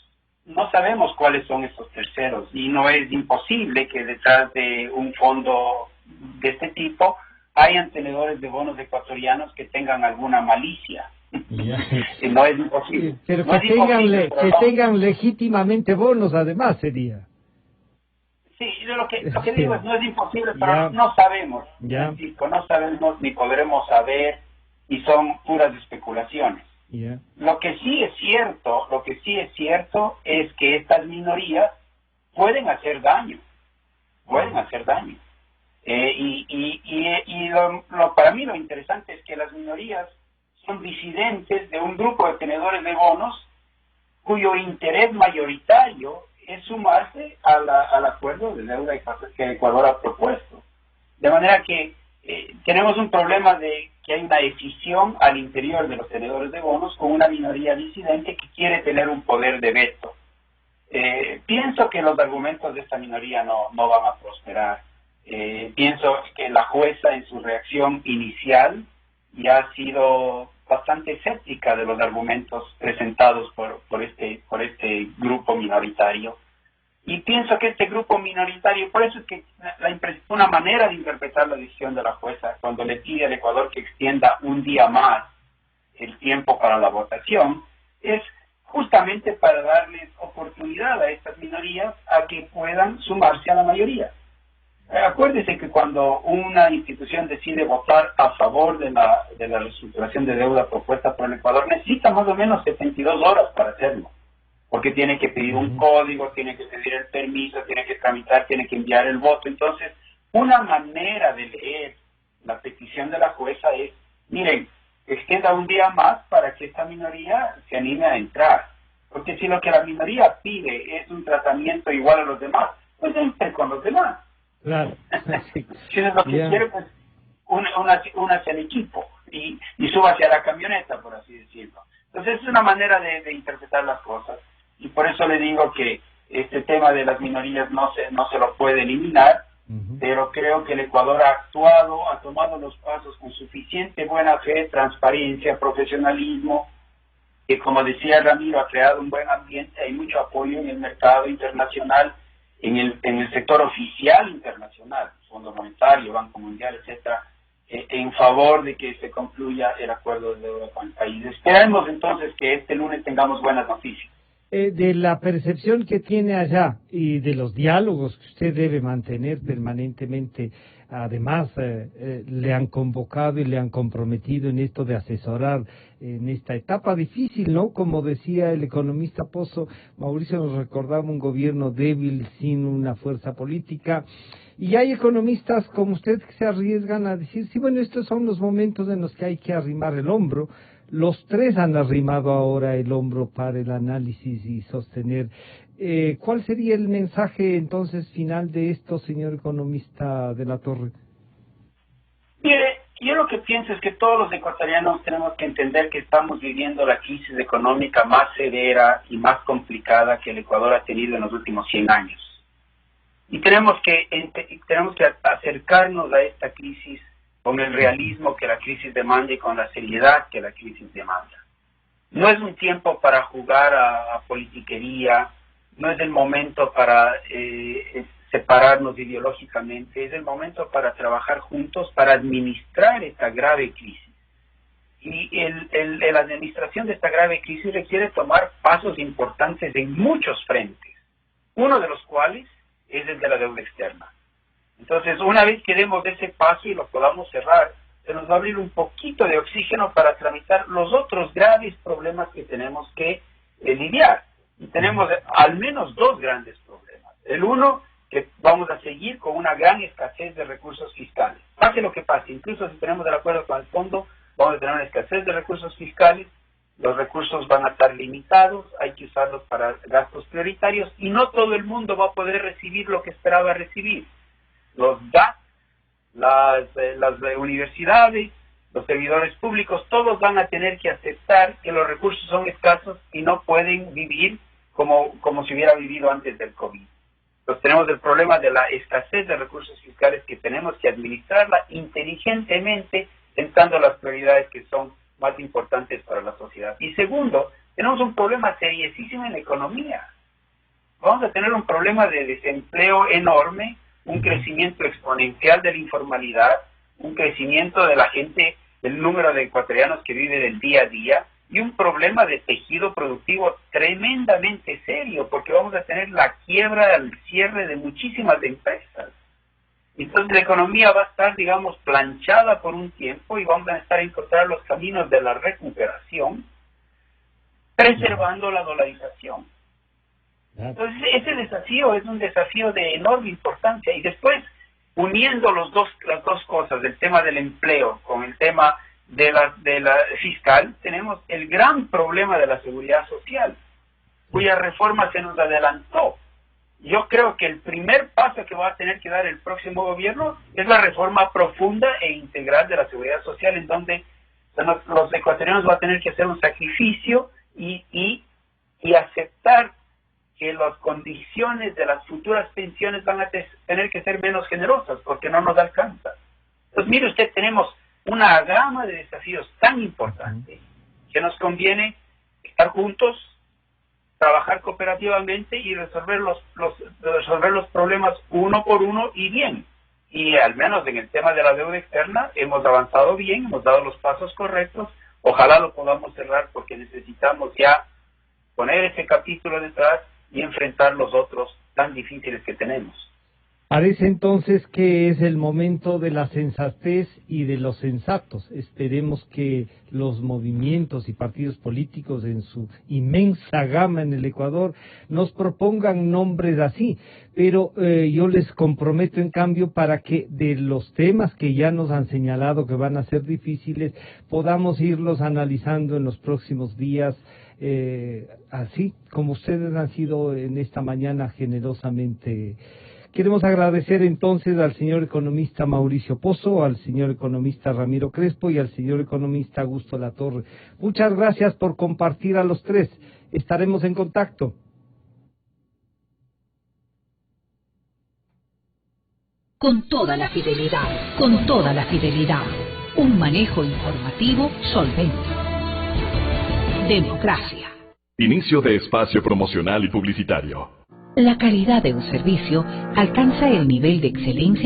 No sabemos cuáles son esos terceros y no es imposible que detrás de un fondo de este tipo hayan tenedores de bonos ecuatorianos que tengan alguna malicia. No es imposible. Pero no que, es imposible, que tengan legítimamente bonos, además, sería. Sí, lo que digo es, no es imposible, pero no sabemos. Francisco, no sabemos ni podremos saber, y son puras especulaciones. Lo que sí es cierto es que estas minorías pueden hacer daño. Para mí lo interesante es que las minorías son disidentes de un grupo de tenedores de bonos cuyo interés mayoritario es sumarse al acuerdo de deuda que Ecuador ha propuesto. De manera que tenemos un problema de que hay una decisión al interior de los tenedores de bonos con una minoría disidente que quiere tener un poder de veto. Pienso que los argumentos de esta minoría no van a prosperar. Pienso que la jueza en su reacción inicial ya ha sido bastante escéptica de los argumentos presentados por este grupo minoritario. Y pienso que este grupo minoritario, por eso es que una manera de interpretar la decisión de la jueza cuando le pide al Ecuador que extienda un día más el tiempo para la votación, es justamente para darles oportunidad a estas minorías a que puedan sumarse a la mayoría. Acuérdese que cuando una institución decide votar a favor de la reestructuración de deuda propuesta por el Ecuador, necesita más o menos 72 horas para hacerlo, porque tiene que pedir un código, tiene que pedir el permiso, tiene que tramitar, tiene que enviar el voto. Entonces, una manera de leer la petición de la jueza es, miren, extienda un día más para que esta minoría se anime a entrar. Porque si lo que la minoría pide es un tratamiento igual a los demás, pues entre con los demás. Claro. Sí. Si es lo que quiere, pues únase al equipo y suba hacia la camioneta, por así decirlo. Entonces es una manera de interpretar las cosas, y por eso le digo que este tema de las minorías no se lo puede eliminar, pero creo que el Ecuador ha actuado, ha tomado los pasos con suficiente buena fe, transparencia, profesionalismo, que como decía Ramiro, ha creado un buen ambiente, hay mucho apoyo en el mercado internacional, en el sector oficial internacional, Fondo Monetario, Banco Mundial, etcétera, en favor de que se concluya el acuerdo de deuda con el país. Esperemos entonces que este lunes tengamos buenas noticias. De la percepción que tiene allá y de los diálogos que usted debe mantener permanentemente, además le han convocado y le han comprometido en esto de asesorar en esta etapa difícil, ¿no? Como decía el economista Pozo, Mauricio nos recordaba un gobierno débil sin una fuerza política, y hay economistas como usted que se arriesgan a decir, sí, bueno, estos son los momentos en los que hay que arrimar el hombro. Los tres han arrimado ahora el hombro para el análisis y sostener. ¿Cuál sería el mensaje entonces final de esto, señor economista de la Torre? Mire, yo lo que pienso es que todos los ecuatorianos tenemos que entender que estamos viviendo la crisis económica más severa y más complicada que el Ecuador ha tenido en los últimos 100 años. Y tenemos que acercarnos a esta crisis con el realismo que la crisis demanda y con la seriedad que la crisis demanda. No es un tiempo para jugar a politiquería, no es el momento para separarnos ideológicamente, es el momento para trabajar juntos para administrar esta grave crisis. Y la administración de esta grave crisis requiere tomar pasos importantes en muchos frentes, uno de los cuales es el de la deuda externa. Entonces, una vez que demos ese paso y lo podamos cerrar, se nos va a abrir un poquito de oxígeno para tramitar los otros graves problemas que tenemos que lidiar. Y tenemos al menos dos grandes problemas. El uno, que vamos a seguir con una gran escasez de recursos fiscales. Pase lo que pase, incluso si tenemos el acuerdo con el fondo, vamos a tener una escasez de recursos fiscales, los recursos van a estar limitados, hay que usarlos para gastos prioritarios y no todo el mundo va a poder recibir lo que esperaba recibir. Los GAT, las universidades, los servidores públicos, todos van a tener que aceptar que los recursos son escasos y no pueden vivir como si hubiera vivido antes del COVID. Entonces tenemos el problema de la escasez de recursos fiscales que tenemos que administrarla inteligentemente, pensando las prioridades que son más importantes para la sociedad. Y segundo, tenemos un problema seriosísimo en la economía. Vamos a tener un problema de desempleo enorme, un crecimiento exponencial de la informalidad, un crecimiento de la gente, del número de ecuatorianos que vive del día a día, y un problema de tejido productivo tremendamente serio, porque vamos a tener la quiebra, el cierre de muchísimas empresas. Entonces la economía va a estar, digamos, planchada por un tiempo y vamos a estar a encontrar los caminos de la recuperación, preservando la dolarización. Entonces ese desafío es un desafío de enorme importancia, y después uniendo las dos cosas, el tema del empleo con el tema de la fiscal, tenemos el gran problema de la seguridad social, cuya reforma se nos adelantó. Yo creo que el primer paso que va a tener que dar el próximo gobierno es la reforma profunda e integral de la seguridad social, en donde los ecuatorianos van a tener que hacer un sacrificio y aceptar que las condiciones de las futuras pensiones van a tener que ser menos generosas porque no nos alcanza. Entonces, mire usted, tenemos una gama de desafíos tan importantes que nos conviene estar juntos, trabajar cooperativamente y resolver los problemas uno por uno y bien. Y al menos en el tema de la deuda externa hemos avanzado bien, hemos dado los pasos correctos. Ojalá lo podamos cerrar porque necesitamos ya poner ese capítulo detrás y enfrentar los otros tan difíciles que tenemos. Parece entonces que es el momento de la sensatez y de los sensatos. Esperemos que los movimientos y partidos políticos en su inmensa gama en el Ecuador nos propongan nombres así, pero yo les comprometo en cambio para que de los temas que ya nos han señalado que van a ser difíciles, podamos irlos analizando en los próximos días, así como ustedes han sido en esta mañana generosamente. Queremos agradecer entonces al señor economista Mauricio Pozo, al señor economista Ramiro Crespo y al señor economista Augusto Latorre. Muchas gracias por compartir a los tres. Estaremos en contacto. Con toda la fidelidad, con toda la fidelidad. Un manejo informativo solvente. Democracia. Inicio de espacio promocional y publicitario. La calidad de un servicio alcanza el nivel de excelencia